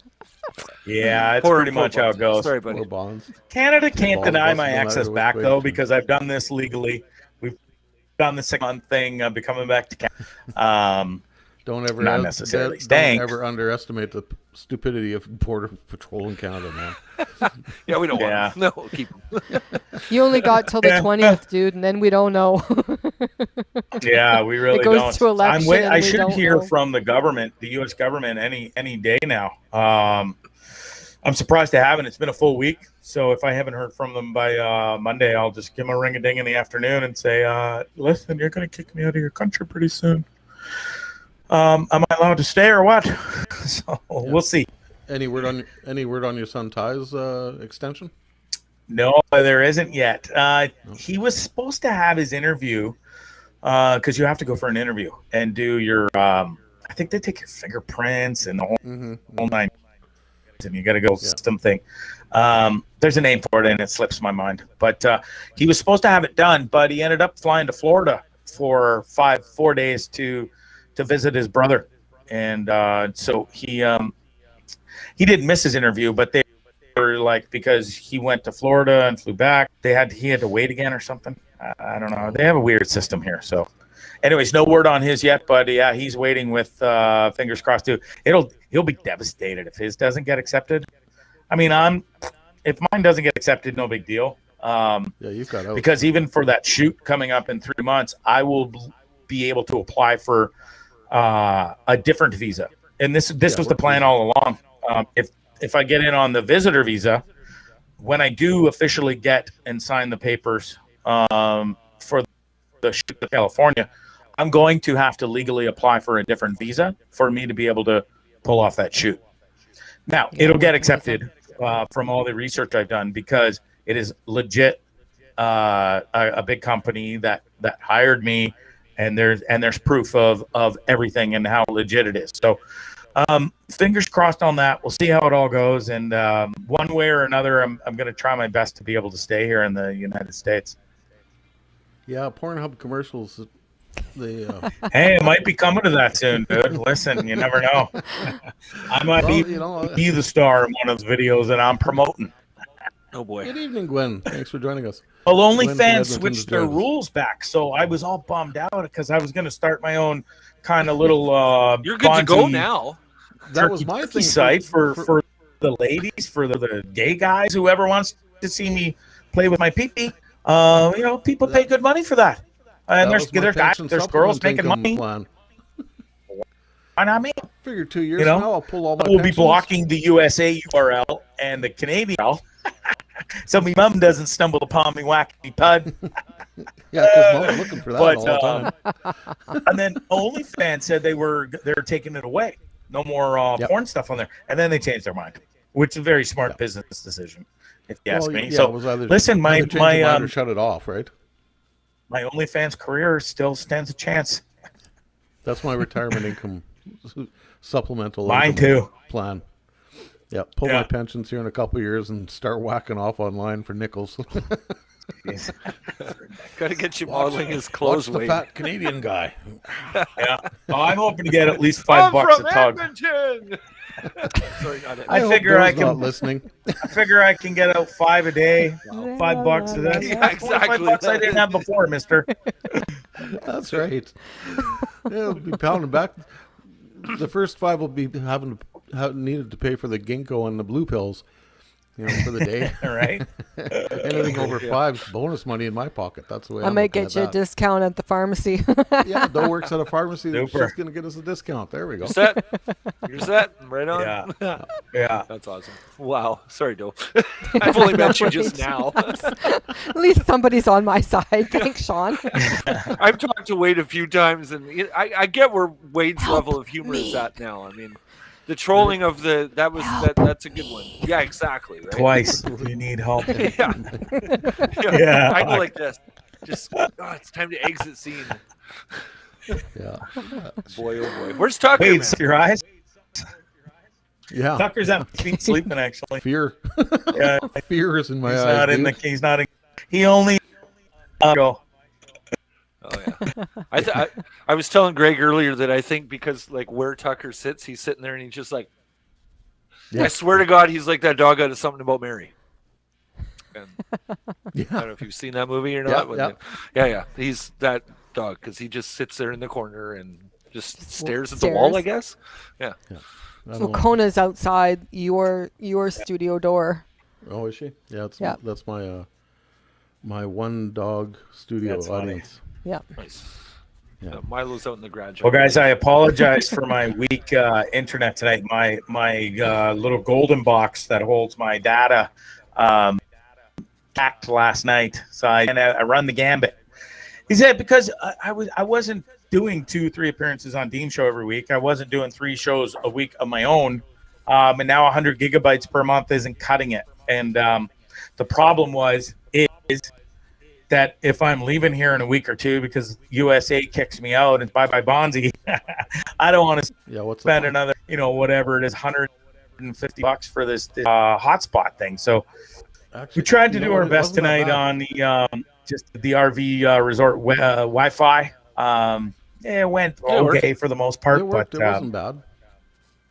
Yeah, it's Poor- pretty poor much how it Bonzi. goes. Sorry, buddy. Or Bonds. Canada can't Balls deny busted my no matter access which back way though you turn. because I've done this legally. We've done the 6-month thing. I'll be coming back to Canada. Don't ever Not necessarily don't staying. ever underestimate the stupidity of border patrol in Canada, man. Yeah, we don't Yeah. want him. No, we'll keep him. You only got till the Yeah. 20th, dude, and then we don't know. Yeah, we really goes don't. to election and I we should don't hear know. from the government, the U.S. government, any day now. I'm surprised I haven't. It's been a full week, so if I haven't heard from them by Monday, I'll just give them a ring a ding in the afternoon and say, "Listen, you're going to kick me out of your country pretty soon. Am I allowed to stay or what?" So we'll see. Any word on your son Ty's extension? No, there isn't yet. He was supposed to have his interview because you have to go for an interview and do your. I think they take your fingerprints and the whole nine, and you got to go system thing. There's a name for it, and it slips my mind. But he was supposed to have it done, but he ended up flying to Florida for 4 days to visit his brother, and so he didn't miss his interview, but they were like, because he went to Florida and flew back, he had to wait again or something. I don't know. They have a weird system here. So anyways, no word on his yet, but yeah, he's waiting with fingers crossed too. He'll be devastated if his doesn't get accepted. I mean, if mine doesn't get accepted, no big deal. Yeah, you've got out. Because even for that shoot coming up in 3 months, I will be able to apply for a different visa. And this was the plan all along. If I get in on the visitor visa, when I do officially get and sign the papers for the shoot to California, I'm going to have to legally apply for a different visa for me to be able to pull off that shoot. Now, it'll get accepted from all the research I've done because it is legit a big company that hired me, and there's proof of everything and how legit it is. So fingers crossed on that. We'll see how it all goes, and one way or another, I'm going to try my best to be able to stay here in the United States. Yeah, Pornhub commercials. Hey, it might be coming to that soon, dude. Listen, you never know. I might be the star in one of those videos that I'm promoting. Oh boy. Good evening, Gwen. Thanks for joining us. Well, Gwen from OnlyFans Edmonton switched their joined us. rules back, so I was all bummed out because I was going to start my own kind of little. You're good to go Bonzi now. That was my turkey thing site for the ladies, for the gay guys, whoever wants to see me play with my pee-pee. People pay good money for that. And that was my there's guys, pension there's girls supplement making income money. Plan. Why not me? Figure 2 years from now I'll pull all my We'll be pensions. blocking the USA URL and the Canadian URL. So my mum doesn't stumble upon me wacky pud. Yeah, because mom's looking for that all the time. And then OnlyFans said they're taking it away. No more porn stuff on there. And then they changed their mind, which is a very smart business decision, if you ask me. Yeah, So it was either, listen, either change your mind or shut it off, right? My OnlyFans career still stands a chance. That's my retirement income supplemental Mine income too. plan. Yeah, pull my pensions here in a couple of years and start whacking off online for nickels. Got to get you modeling his clothes. Watch the fat Canadian guy. Yeah. Oh, I'm hoping to get at least I'm $5 from a tug. Edmonton. Sorry, not I hope figure I Bill's not can listening. I figure I can get out 5 a day. $5 to that. Yeah, exactly. $5 I didn't have before, mister. That's right. It'll be pounding back. The first 5 will be needed to pay for the ginkgo and the blue pills, for the day. All right. Anything over 5's bonus money in my pocket. That's the way I I'm might looking get you a at that. discount at the pharmacy. Yeah, Doe works at a pharmacy. Super. She's going to get us a discount. There we go. You're set. Right on. Yeah. Yeah. That's awesome. Wow. Sorry, Doe. I've only met you just now. At least somebody's on my side. Thanks, Sean. I've talked to Wade a few times, and I get where Wade's level of humor is at now. I mean, the trolling of that's a good one. Yeah, exactly. Right? Twice. You need help. Yeah. Yeah. I go like this. Just it's time to exit scene. Yeah. Boy, oh boy. Where's Tucker? Wait, Man? see your eyes? Yeah. Tucker's at my feet sleeping, actually. Fear. Yeah. Fear is in my He's eyes. not in dude. he's not in. He only. Go. Oh yeah. I was telling Greg earlier that I think because like where Tucker sits, he's sitting there and he's just like, Yeah. I swear to God, he's like that dog out of Something About Mary. And I don't know if you've seen that movie or not. Yeah. He's that dog because he just sits there in the corner and just stares at the wall, I guess. Yeah. So Kona's outside your studio door. Oh, is she? Yeah, that's my my one dog studio That's funny. audience. Yeah. Nice. Yeah. Milo's out in the garage. Well, guys, I apologize for my weak internet tonight. My little golden box that holds my data hacked last night, so I run the gambit. He said because I wasn't doing 2-3 appearances on Dean's show every week. I wasn't doing 3 shows a week of my own, and now 100 gigabytes per month isn't cutting it. And the problem is that if I'm leaving here in a week or 2 because USA kicks me out and bye Bonzi, I don't want to spend another, whatever it is, $150 for this hotspot thing. So we tried to do our best tonight on the just the RV resort Wi-Fi. It went okay for the most part, It worked. but It wasn't bad.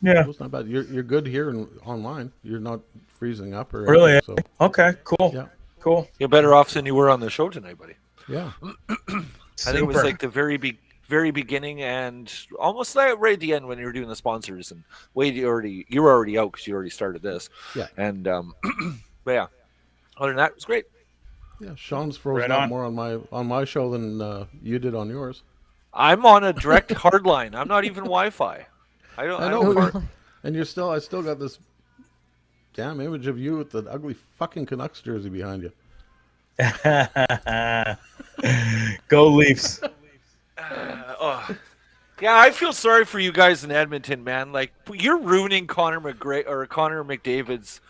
Yeah, It was not bad. You're good here and online. You're not freezing up or really. anything, so Okay, cool. yeah. Cool. You're better off than you were on the show tonight, buddy. Yeah. I think it was like the very beginning and almost like right at the end when you were doing the sponsors and Wade, you were already out because you already started this. Yeah. And but yeah, other than that, it was great. Yeah. Sean's frozen up more on my show than you did on yours. I'm on a direct hard line. I'm not even Wi-Fi. I know. And I still got this damn image of you with the ugly fucking Canucks jersey behind you. Go Leafs. Yeah, I feel sorry for you guys in Edmonton, man. Like you're ruining Connor McDavid's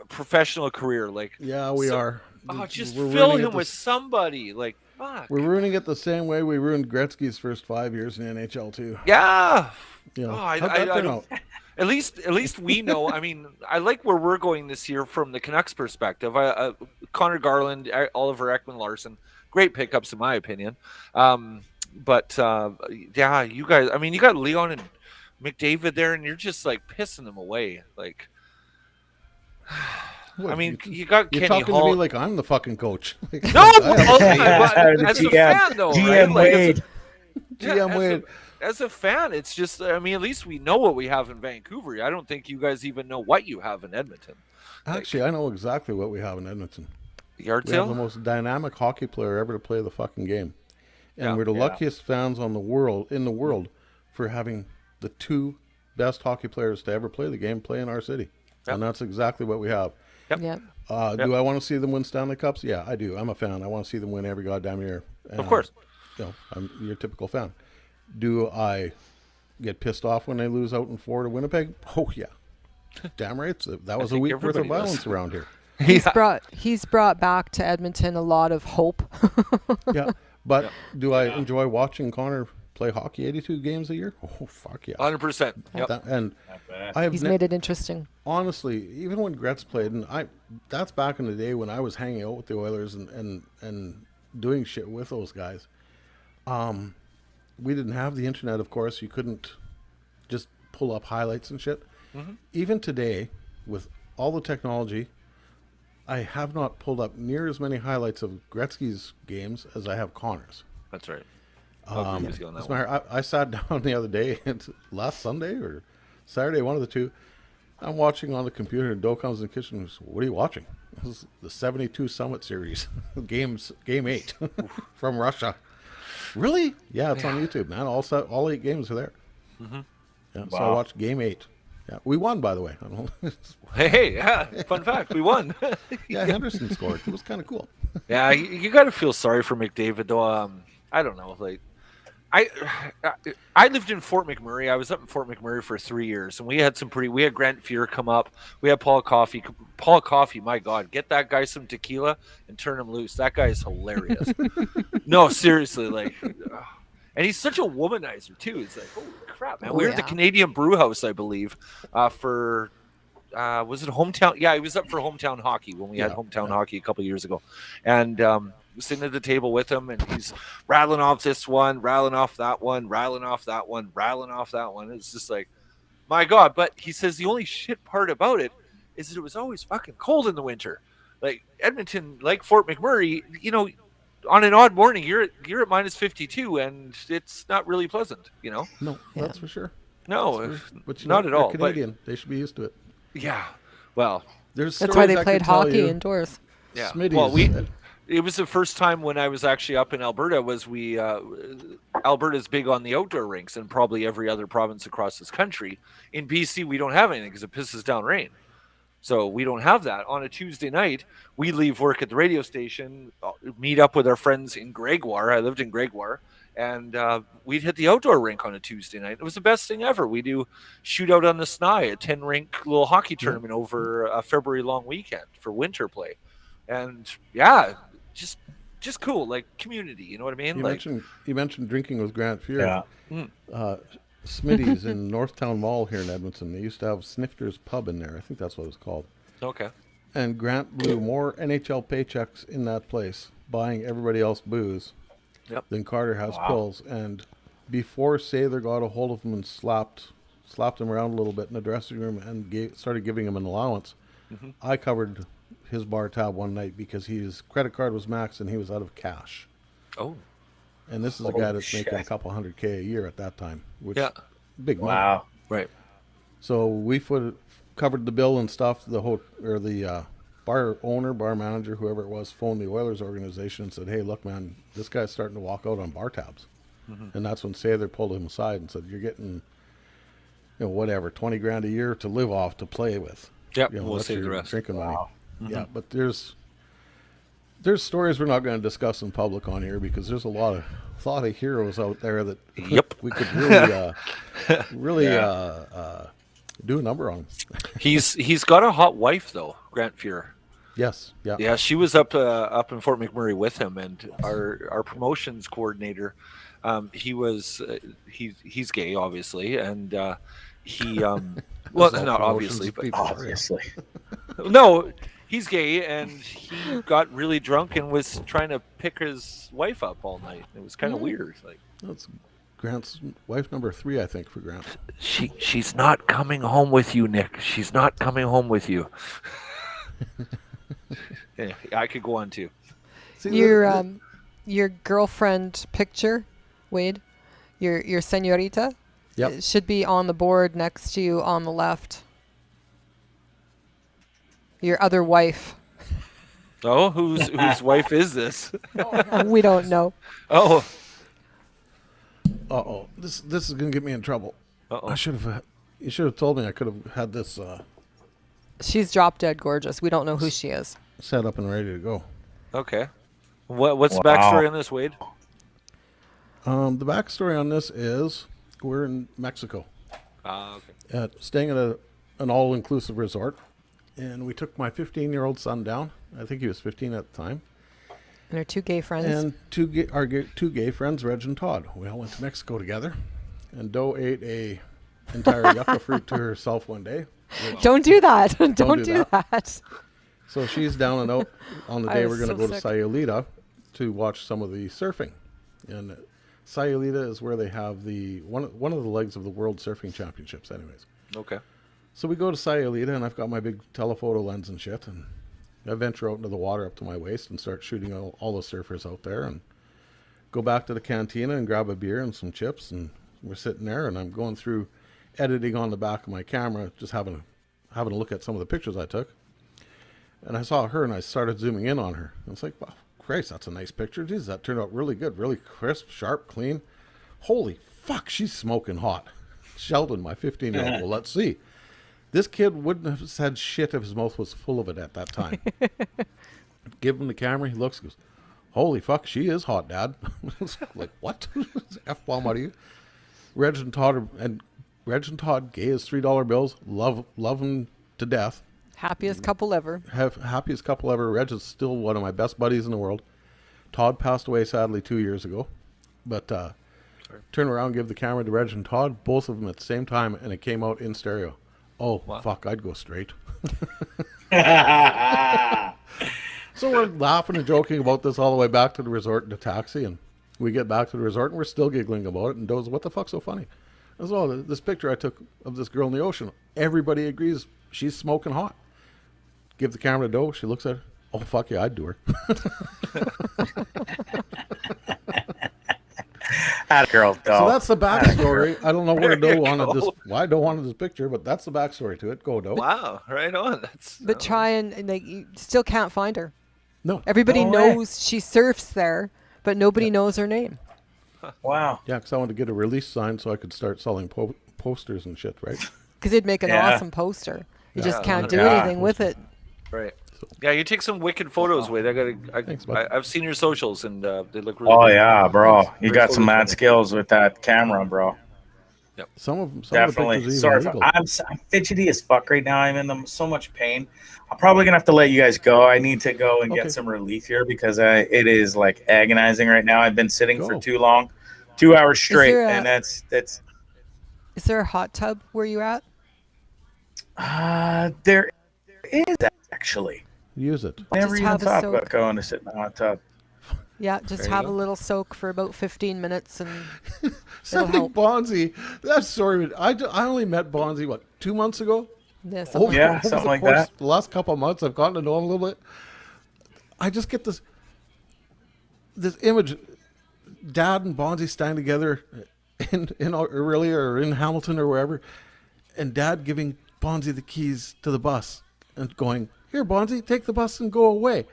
professional career. Like, yeah, we are. Just fill him with somebody. Like, fuck. We're ruining it the same way we ruined Gretzky's first 5 years in the NHL too. Yeah. I don't. At least we know. I mean, I like where we're going this year from the Canucks perspective. Connor Garland, Oliver Ekman-Larsson, great pickups in my opinion. But yeah, you guys. I mean, you got Leon and McDavid there, and you're just like pissing them away. Like, What, I mean, you got you're Kenny talking Hall. to me like I'm the fucking coach. No, as a fan though, right? Wade. GM Wade. As a fan, it's just, I mean, at least we know what we have in Vancouver. I don't think you guys even know what you have in Edmonton. Actually, I know exactly what we have in Edmonton. Yard We have the sale? most dynamic hockey player ever to play the fucking game. And we're the luckiest fans in the world for having the 2 best hockey players to ever play the game play in our city. Yep. And that's exactly what we have. Yep. Do I want to see them win Stanley Cups? Yeah, I do. I'm a fan. I want to see them win every goddamn year. And, of course. I'm your typical fan. Do I get pissed off when they lose out in 4 to Winnipeg? Oh, yeah. Damn right. That was a week worth of violence around here. He's brought back to Edmonton a lot of hope. Yeah. But do I enjoy watching Connor play hockey 82 games a year? Oh, fuck yeah. 100%. Yep. And I have He's made it interesting. honestly, even when Gretz played, and that's back in the day when I was hanging out with the Oilers and doing shit with those guys. We didn't have the internet, of course. You couldn't just pull up highlights and shit. Mm-hmm. Even today, with all the technology, I have not pulled up near as many highlights of Gretzky's games as I have Connor's. That's right. I'll agree with you on that As a one. matter, I sat down the other day, last Sunday or Saturday, one of the two. I'm watching on the computer, and Doe comes in the kitchen and says, "What are you watching?" This is the 72 Summit Series, game 8 from Russia. Really? Yeah, it's on YouTube, man. All 8 games are there. Mm-hmm. Yeah, so I watched game 8. Yeah, we won, by the way. I don't know. Hey, yeah, fun fact, we won. Yeah, Henderson scored. It was kind of cool. Yeah, you got to feel sorry for McDavid, though. I don't know, like. I lived in Fort McMurray. I was up in Fort McMurray for 3 years, and we had Grant Fuhr come up. We had Paul Coffey. Paul Coffey, my God, get that guy some tequila and turn him loose. That guy is hilarious. No, seriously, like, and he's such a womanizer too. It's like, holy crap, man. We were at the Canadian Brew House, I believe, for. Was it hometown? Yeah, he was up for hometown hockey when we had hometown hockey a couple of years ago, and sitting at the table with him, and he's rattling off this one, rattling off that one, rattling off that one, rattling off that one. It's just like, my God. But he says the only shit part about it is that it was always fucking cold in the winter. Like Edmonton, like Fort McMurray, you know, on an odd morning, you're at minus 52, and it's not really pleasant, you know. No, that's for sure. No, but not at all. Canadian, but, they should be used to it. Yeah, well, that's why they played hockey indoors. Yeah, Smitty's. well, it was the first time when I was actually up in Alberta. Alberta's big on the outdoor rinks, and probably every other province across this country. In BC, we don't have anything because it pisses down rain. So we don't have that. On a Tuesday night, we leave work at the radio station, meet up with our friends in Gregoire. I lived in Gregoire. And we'd hit the outdoor rink on a Tuesday night. It was the best thing ever. We do shootout on the Sny, a 10-rink little hockey tournament over a February long weekend for winter play. And yeah, just cool, like community. You know what I mean? You mentioned drinking with Grant Fuhr. Yeah. Smitty's in Northtown Mall here in Edmonton. They used to have Snifter's Pub in there. I think that's what it's called. Okay. And Grant blew more NHL paychecks in that place, buying everybody else booze. Yep. Then Carter has pills, and before Sather got a hold of him and slapped him around a little bit in the dressing room and started giving him an allowance, I covered his bar tab one night because his credit card was maxed and he was out of cash. Oh. And this is a guy that's making a couple $100K a year at that time, which big money. Wow. Right. So we covered the bill and stuff. The bar owner, bar manager, whoever it was, phoned the Oilers organization and said, "Hey, look, man, this guy's starting to walk out on bar tabs." And that's when Sather pulled him aside and said, "You're getting, whatever, $20,000 a year to live off, to play with. Yep, we'll save the rest." Drinking money. Yeah, but there's stories we're not going to discuss in public on here because there's a lot of heroes out there that we could really do a number on. He's got a hot wife though, Grant Fuhr. Yes. Yeah. Yeah, she was up in Fort McMurray with him, and our promotions coordinator. He's gay, obviously, and he well, not obviously, but obviously. No, he's gay, and he got really drunk and was trying to pick his wife up all night. It was kind of weird. Like, that's Grant's wife number 3, I think, for Grant. She's not coming home with you, Nick. She's not coming home with you. Yeah, I could go on too. See, your girlfriend picture, Wade, your señorita, it should be on the board next to you on the left. Your other wife. Oh, whose wife is this? We don't know. Oh. Uh-oh. This is going to get me in trouble. Uh-oh. You should have told me I could have had this She's drop dead gorgeous. We don't know who she is. Set up and ready to go. Okay. What's the backstory on this, Wade? The backstory on this is we're in Mexico. Okay. Staying at an all-inclusive resort. And we took my 15-year-old son down. I think he was 15 at the time. And our two gay friends. And two gay friends, Reg and Todd. We all went to Mexico together. And Doe ate a entire yucca fruit to herself one day. Don't do that. Don't do that. So she's down and out on the I day was we're going to so go to sick. Sayulita to watch some of the surfing. And Sayulita is where they have one of the legs of the World Surfing Championships anyways. Okay. So we go to Sayulita, and I've got my big telephoto lens and shit, and I venture out into the water up to my waist and start shooting all the surfers out there, and go back to the cantina and grab a beer and some chips, and we're sitting there, and I'm going through editing on the back of my camera, just having a look at some of the pictures I took. And I saw her, and I started zooming in on her. And it's like, wow, Christ, that's a nice picture. Jeez, that turned out really good, really crisp, sharp, clean. Holy fuck, she's smoking hot. Sheldon, my 15-year-old, well, let's see. This kid wouldn't have said shit if his mouth was full of it at that time. Give him the camera, he looks, goes, holy fuck, she is hot, Dad. Like, what? F-bomb out of you? Reg and Todd, gay as $3 bills, love them to death. Happiest couple ever. Happiest couple ever. Reg is still one of my best buddies in the world. Todd passed away sadly 2 years ago. But turn around, give the camera to Reg and Todd, both of them at the same time, and it came out in stereo. Oh, wow. Fuck, I'd go straight. So we're laughing and joking about this all the way back to the resort in the taxi, and we get back to the resort, and we're still giggling about it, and Doe's, what the fuck's so funny? As well, this picture I took of this girl in the ocean, everybody agrees she's smoking hot. Give the camera to Doe, she looks at her, oh, fuck yeah, I'd do her. That girl, Doe. So that's the backstory. I don't know where Doe wanted this, why Doe wanted this picture, but that's the backstory to it. Go, Doe. Wow, right on. But try and like, you still can't find her. No. Everybody knows she surfs there, but nobody knows her name. Wow. Yeah, because I wanted to get a release sign so I could start selling posters and shit, right? Because it'd make an awesome poster. You just can't do anything with it. Right. Yeah, you take some wicked photos with. I've seen your socials, and they look really good. good. Yeah, bro. You got some mad skills with that camera, bro. Yep. Some of them definitely. Sorry, I'm fidgety as fuck right now. I'm in so much pain. I'm probably gonna have to let you guys go. I need to go and get some relief here because it is like agonizing right now. I've been sitting for too long, 2 hours straight, and that's. Is there a hot tub where you at? There is actually. Use it. Never even thought about going to sit in the hot tub. Yeah, just have a little soak for about 15 minutes and it'll help. Bonzi, that story. I only met Bonzi, 2 months ago? Yeah, something like that. The last couple of months, I've gotten to know him a little bit. I just get this image, Dad and Bonzi standing together in Aurelia or in Hamilton or wherever, and Dad giving Bonzi the keys to the bus and going, here, Bonzi, take the bus and go away.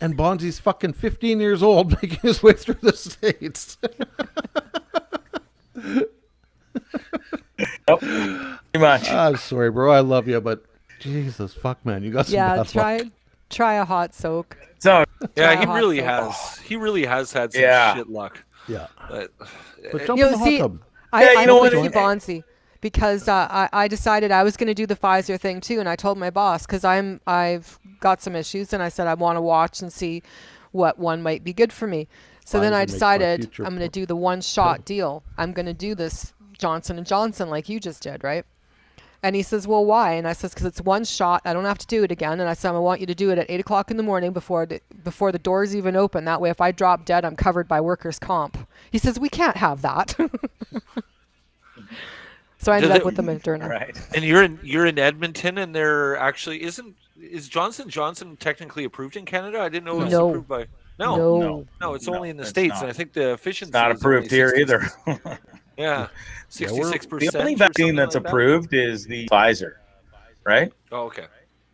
And Bonzi's fucking 15 years old making his way through the States. Nope. Too much. I'm sorry, bro. I love you, but Jesus, fuck, man. You got some bad luck. Try a hot soak. So yeah, he really has. He really has had some shit luck. Yeah. But jump in the hot tub. I know with you, Bonzi. Because I decided I was going to do the Pfizer thing too, and I told my boss because I've got some issues, and I said I want to watch and see what one might be good for me. So then I decided I'm going to do the one-shot deal. I'm going to do this Johnson & Johnson like you just did, right? And he says, well, why? And I says, because it's one shot. I don't have to do it again. And I said, I want you to do it at 8 o'clock in the morning before the doors even open. That way, if I drop dead, I'm covered by workers' comp. He says, we can't have that. So I ended up with the Moderna. Right. And you're in Edmonton, and there actually is Johnson & Johnson technically approved in Canada? I didn't know it was approved by. No, it's only in the States, and I think the efficiency. It's not approved here either. Yeah, 66%. The only vaccine that's approved is the Pfizer, right? Oh, okay.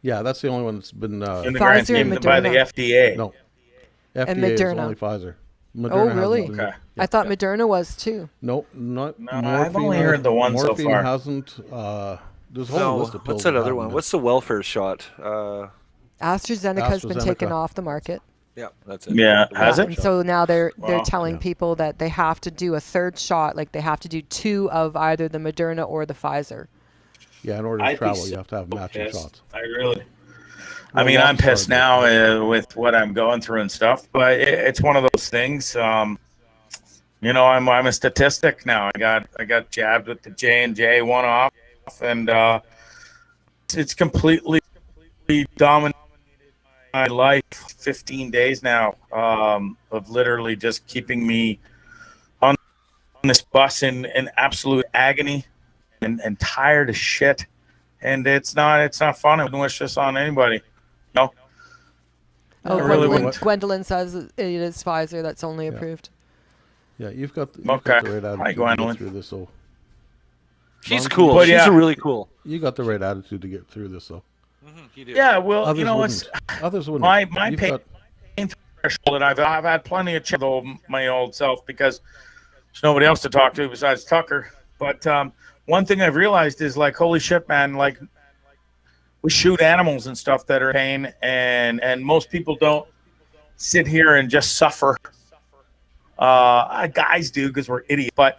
Yeah, that's the only one that's been in the grand scheme by the FDA. No, FDA and Moderna. Is only Pfizer. Moderna really? Okay. I thought Moderna was too. Nope, not. No, I've only heard the one so far. Hasn't. There's a whole list of pills. What's that other one? What's the welfare shot? AstraZeneca has been taken off the market. Yeah, that's it. Yeah, has it? And so now they're telling people that they have to do a third shot, like they have to do 2 of either the Moderna or the Pfizer. Yeah, in order to travel, you have to have matching shots. I mean, I'm walk's pissed hard, now though. with what I'm going through and stuff, but it's one of those things. I'm a statistic now. I got jabbed with the J&J one off, and it's completely dominated my life. 15 days now of literally just keeping me on this bus in absolute agony and tired as shit. And it's not fun. I wouldn't wish this on anybody. No. Oh, I really Gwendolyn, wouldn't. Gwendolyn says it is Pfizer that's only Yeah. approved. Yeah, you've got the Okay. right Hi, attitude to Gwendolyn. get through this. So She's Long as cool. But She's yeah. a really cool. you got the right attitude to get through this. So You do. Yeah, well, others you know, wouldn't. Others wouldn't. my You've pain got- threshold, and I've had plenty of chat with my old self because there's nobody else to talk to besides Tucker. But one thing I've realized is like, holy shit, man, like we shoot animals and stuff that are in pain, and most people don't sit here and just suffer. Guys do because we're idiots, but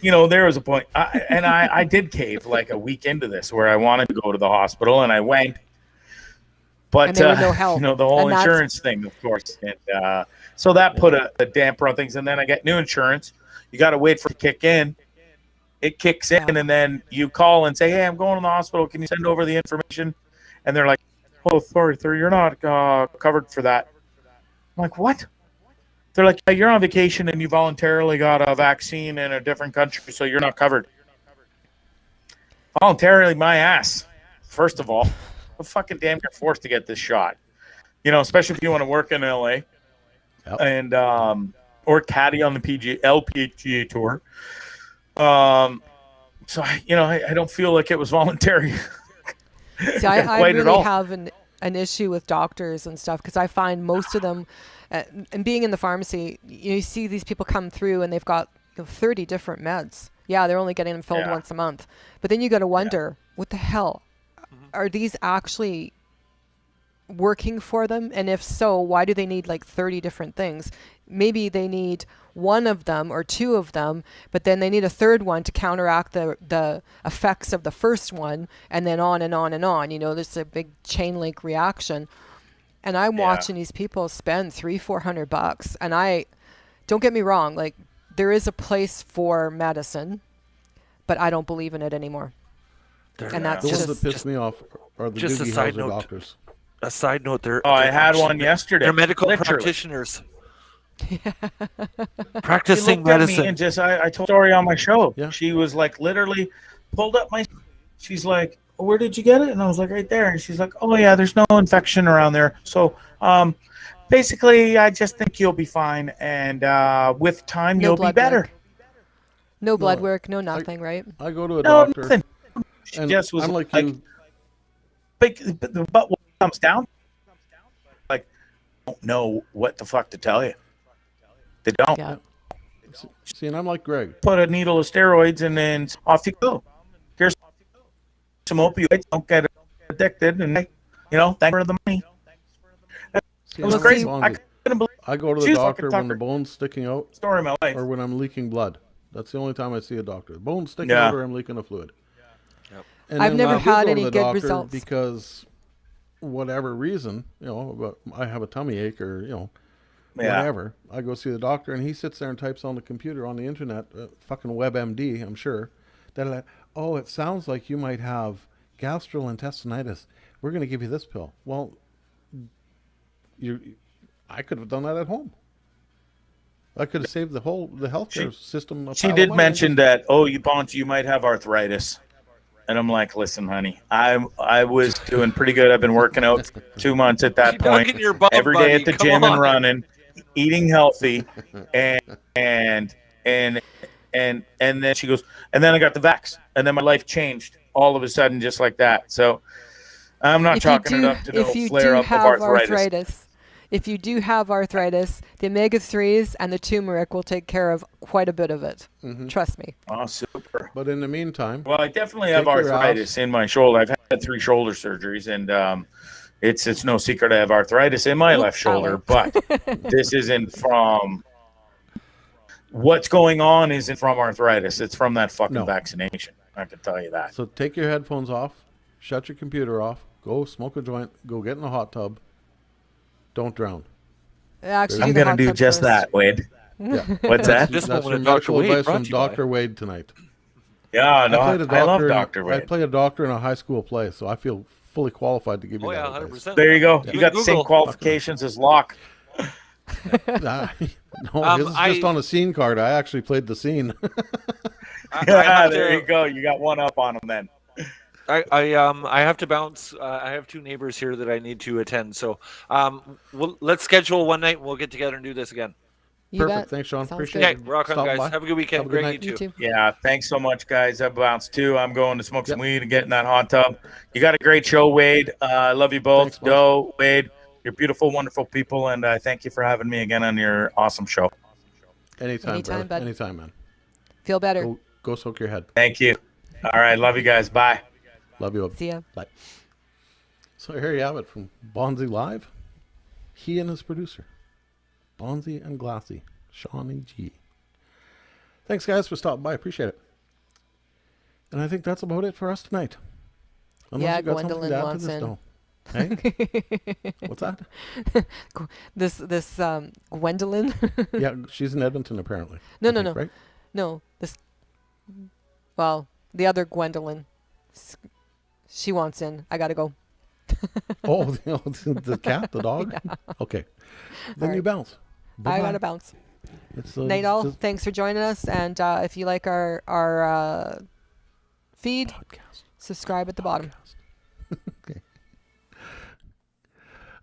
you know, there was a point, I did cave like a week into this where I wanted to go to the hospital, and I went, but And there was no help. you know, the whole And that's- insurance thing, of course, and so that put a damper on things. And then I get new insurance. You got to wait for it to kick in. It kicks in, Yeah. and then you call and say, "Hey, I'm going to the hospital. Can you send over the information?" And they're like, "Oh, sorry, sir, you're not covered for that." I'm like, "What?" They're like, "Yeah, you're on vacation and you voluntarily got a vaccine in a different country, so you're not covered." Voluntarily, my ass. First of all, I'm fucking damn near forced to get this shot. You know, especially if you want to work in LA, Yep. and or caddy on the LPGA tour. So I don't feel like it was voluntary. See, I Quite at really all. have an issue with doctors and stuff because I find most of them, and being in the pharmacy, you see these people come through and they've got 30 different meds. Yeah, they're only getting them filled Yeah. once a month. But then you got to wonder, what the hell? Are these actually working for them? And if so, why do they need like 30 different things? Maybe they need one of them or two of them, but then they need a third one to counteract the effects of the first one, and then on and on and on. You know, there's a big chain link reaction. And I'm Yeah. watching these people spend $300-400, and I don't get me wrong, like there is a place for medicine, but I don't believe in it anymore. And that's The ones just that piss me off are the just a Doogie side Howser note. doctors. A side note, they're Oh, I they're had actually- one yesterday. They're medical literally. practitioners. She Practicing looked at me medicine. and just I told a story on my show. Yeah. She was like literally pulled up my. She's like, "Where did you get it?" And I was like, "Right there." And she's like, "Oh yeah, there's no infection around there. So basically, I just think you'll be fine, and with time No you'll be blood better." work. No blood No, work, no nothing, right? I go to a No, doctor, nothing. She and just was I'm like like, you. but the butt comes down. Like, don't know what the fuck to tell you. They don't. Yeah. See, and I'm like Greg. Put a needle of steroids and then off you go. Here's some opioids. Don't get addicted, and thank for the money. See, It was I'm crazy. like I Bonzi. couldn't believe I go to She the was doctor fucking when the Tucker. bone's sticking out the story of my life. or when I'm leaking blood. That's the only time I see a doctor. The bone's sticking Yeah. out or I'm leaking a fluid. Yep. And I've then never I do had go to any the good doctor results. because whatever reason, but I have a tummy ache or Yeah. whatever. I go see the doctor and he sits there and types on the computer on the internet, fucking WebMD, I'm sure. That it sounds like you might have gastrointestinitis. We're going to give you this pill. Well, I could have done that at home. I could have saved the healthcare system. She did mention that, you might have arthritis. And I'm like, listen, honey, I was doing pretty good. I've been working out 2 months at that She dug point. in your bum, Every day buddy. at the Come gym on. and running, eating healthy, and then she goes, and then I got the vax, and then my life changed all of a sudden, just like that. So I'm not chalking it up to no flare up of arthritis. If you do have arthritis, the omega-3s and the turmeric will take care of quite a bit of it. Trust me. Oh, super. But in the meantime, Well, I definitely have Take your arthritis in my shoulder. I've had 3 shoulder surgeries, and it's no secret I have arthritis in my left shoulder. But this isn't from what's going on. Isn't from arthritis. It's from that fucking No. vaccination. I can tell you that. so take your headphones off, shut your computer off, Go smoke a joint. Go get in a hot tub. Don't drown. Actually, I'm do the gonna hot do tub just first. that, Wade. Yeah. What's that? This That's moment your of Dr. medical Wade advice brought from to you by- Dr. Wade tonight. Yeah, no, I I love Dr. I Wade. played a doctor in a high school play, so I feel fully qualified to give you Oh yeah, that advice. 100%. There you go. Even You got the same Google. qualifications as Locke. No, his is just on a scene card. I actually played the scene. I have There to. you go. You got one up on him then. I have to bounce. I have 2 neighbors here that I need to attend. So let's schedule one night and we'll get together and do this again. You Perfect. bet. Thanks, Sean. Sounds Appreciate good. Okay, rock on, Stop guys. by. Have a good weekend. Have a good Greg, night. you You too. too. Yeah, thanks so much, guys. I bounced too. I'm going to smoke Yep. some weed and get in that hot tub. You got a great show, Wade. I love you both. Thanks, boss. Doe, Wade, you're beautiful, wonderful people, and I thank you for having me again on your awesome show. Anytime, Anytime, brother. bud. Anytime, man. Feel better. Go soak your head. Thank you. All right, love you guys. Bye. Love you. See ya. Bye. So here you have it from Bonzi Live. He and his producer, Bonzi and Glassy, Shawnee G. Thanks, guys, for stopping by. Appreciate it. And I think that's about it for us tonight. Unless Yeah, you got Gwendolyn something to add to wants this, in. no. Hey? What's that? This Gwendolyn. Yeah, she's in Edmonton, apparently. No, I no, think, no. Right? No, well, the other Gwendolyn. She wants in. I gotta go. Oh, the cat, the dog? Okay. Then All you right. bounce. I Bye-bye. gotta bounce. It's, Night it's all. just Thanks for joining us. And if you like our feed, podcast. subscribe at the bottom. Okay.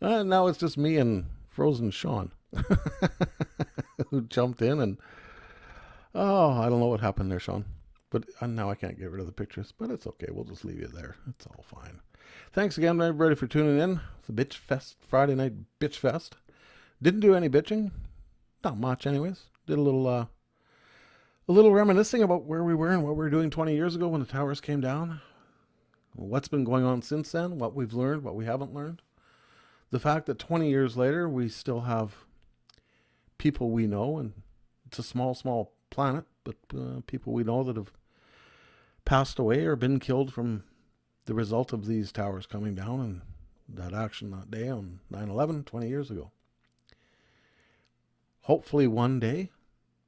Now it's just me and Frozen Sean who jumped in and I don't know what happened there, Sean. But now I can't get rid of the pictures. But it's okay. We'll just leave you there. It's all fine. Thanks again, everybody, for tuning in. It's a Bitch Fest, Friday night Bitch Fest. Didn't do any bitching. Not much, anyways. Did a little reminiscing about where we were and what we were doing 20 years ago when the towers came down. What's been going on since then, what we've learned, what we haven't learned. The fact that 20 years later, we still have people we know, and it's a small, small planet, but people we know that have passed away or been killed from the result of these towers coming down and that action that day on 9/11, 20 years ago. Hopefully one day,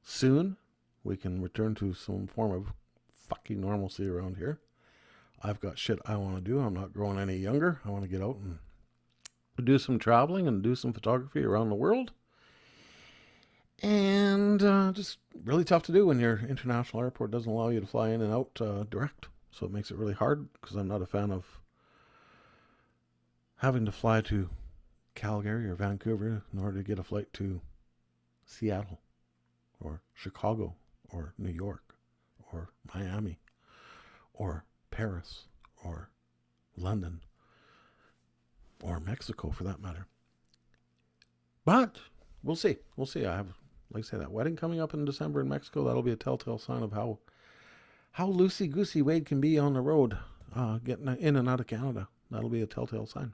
soon, we can return to some form of fucking normalcy around here. I've got shit I want to do. I'm not growing any younger. I want to get out and do some traveling and do some photography around the world. And just really tough to do when your international airport doesn't allow you to fly in and out direct. So it makes it really hard because I'm not a fan of having to fly to Calgary or Vancouver in order to get a flight to Seattle or Chicago or New York or Miami or Paris or London or Mexico for that matter. But we'll see. We'll see. I have, like I say, that wedding coming up in December in Mexico. That'll be a telltale sign of how loosey-goosey Wade can be on the road, getting in and out of Canada. That'll be a telltale sign.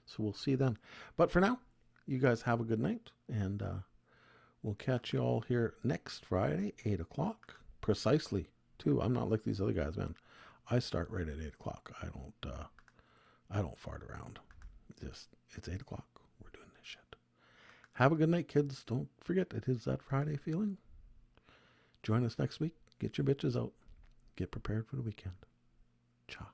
So we'll see then. But for now, you guys have a good night, and we'll catch you all here next Friday, 8 o'clock, precisely, too. I'm not like these other guys, man. I start right at 8 o'clock. I don't fart around. It's 8 o'clock. We're doing this shit. Have a good night, kids. Don't forget, it is that Friday feeling. Join us next week. Get your bitches out. Get prepared for the weekend. Ciao.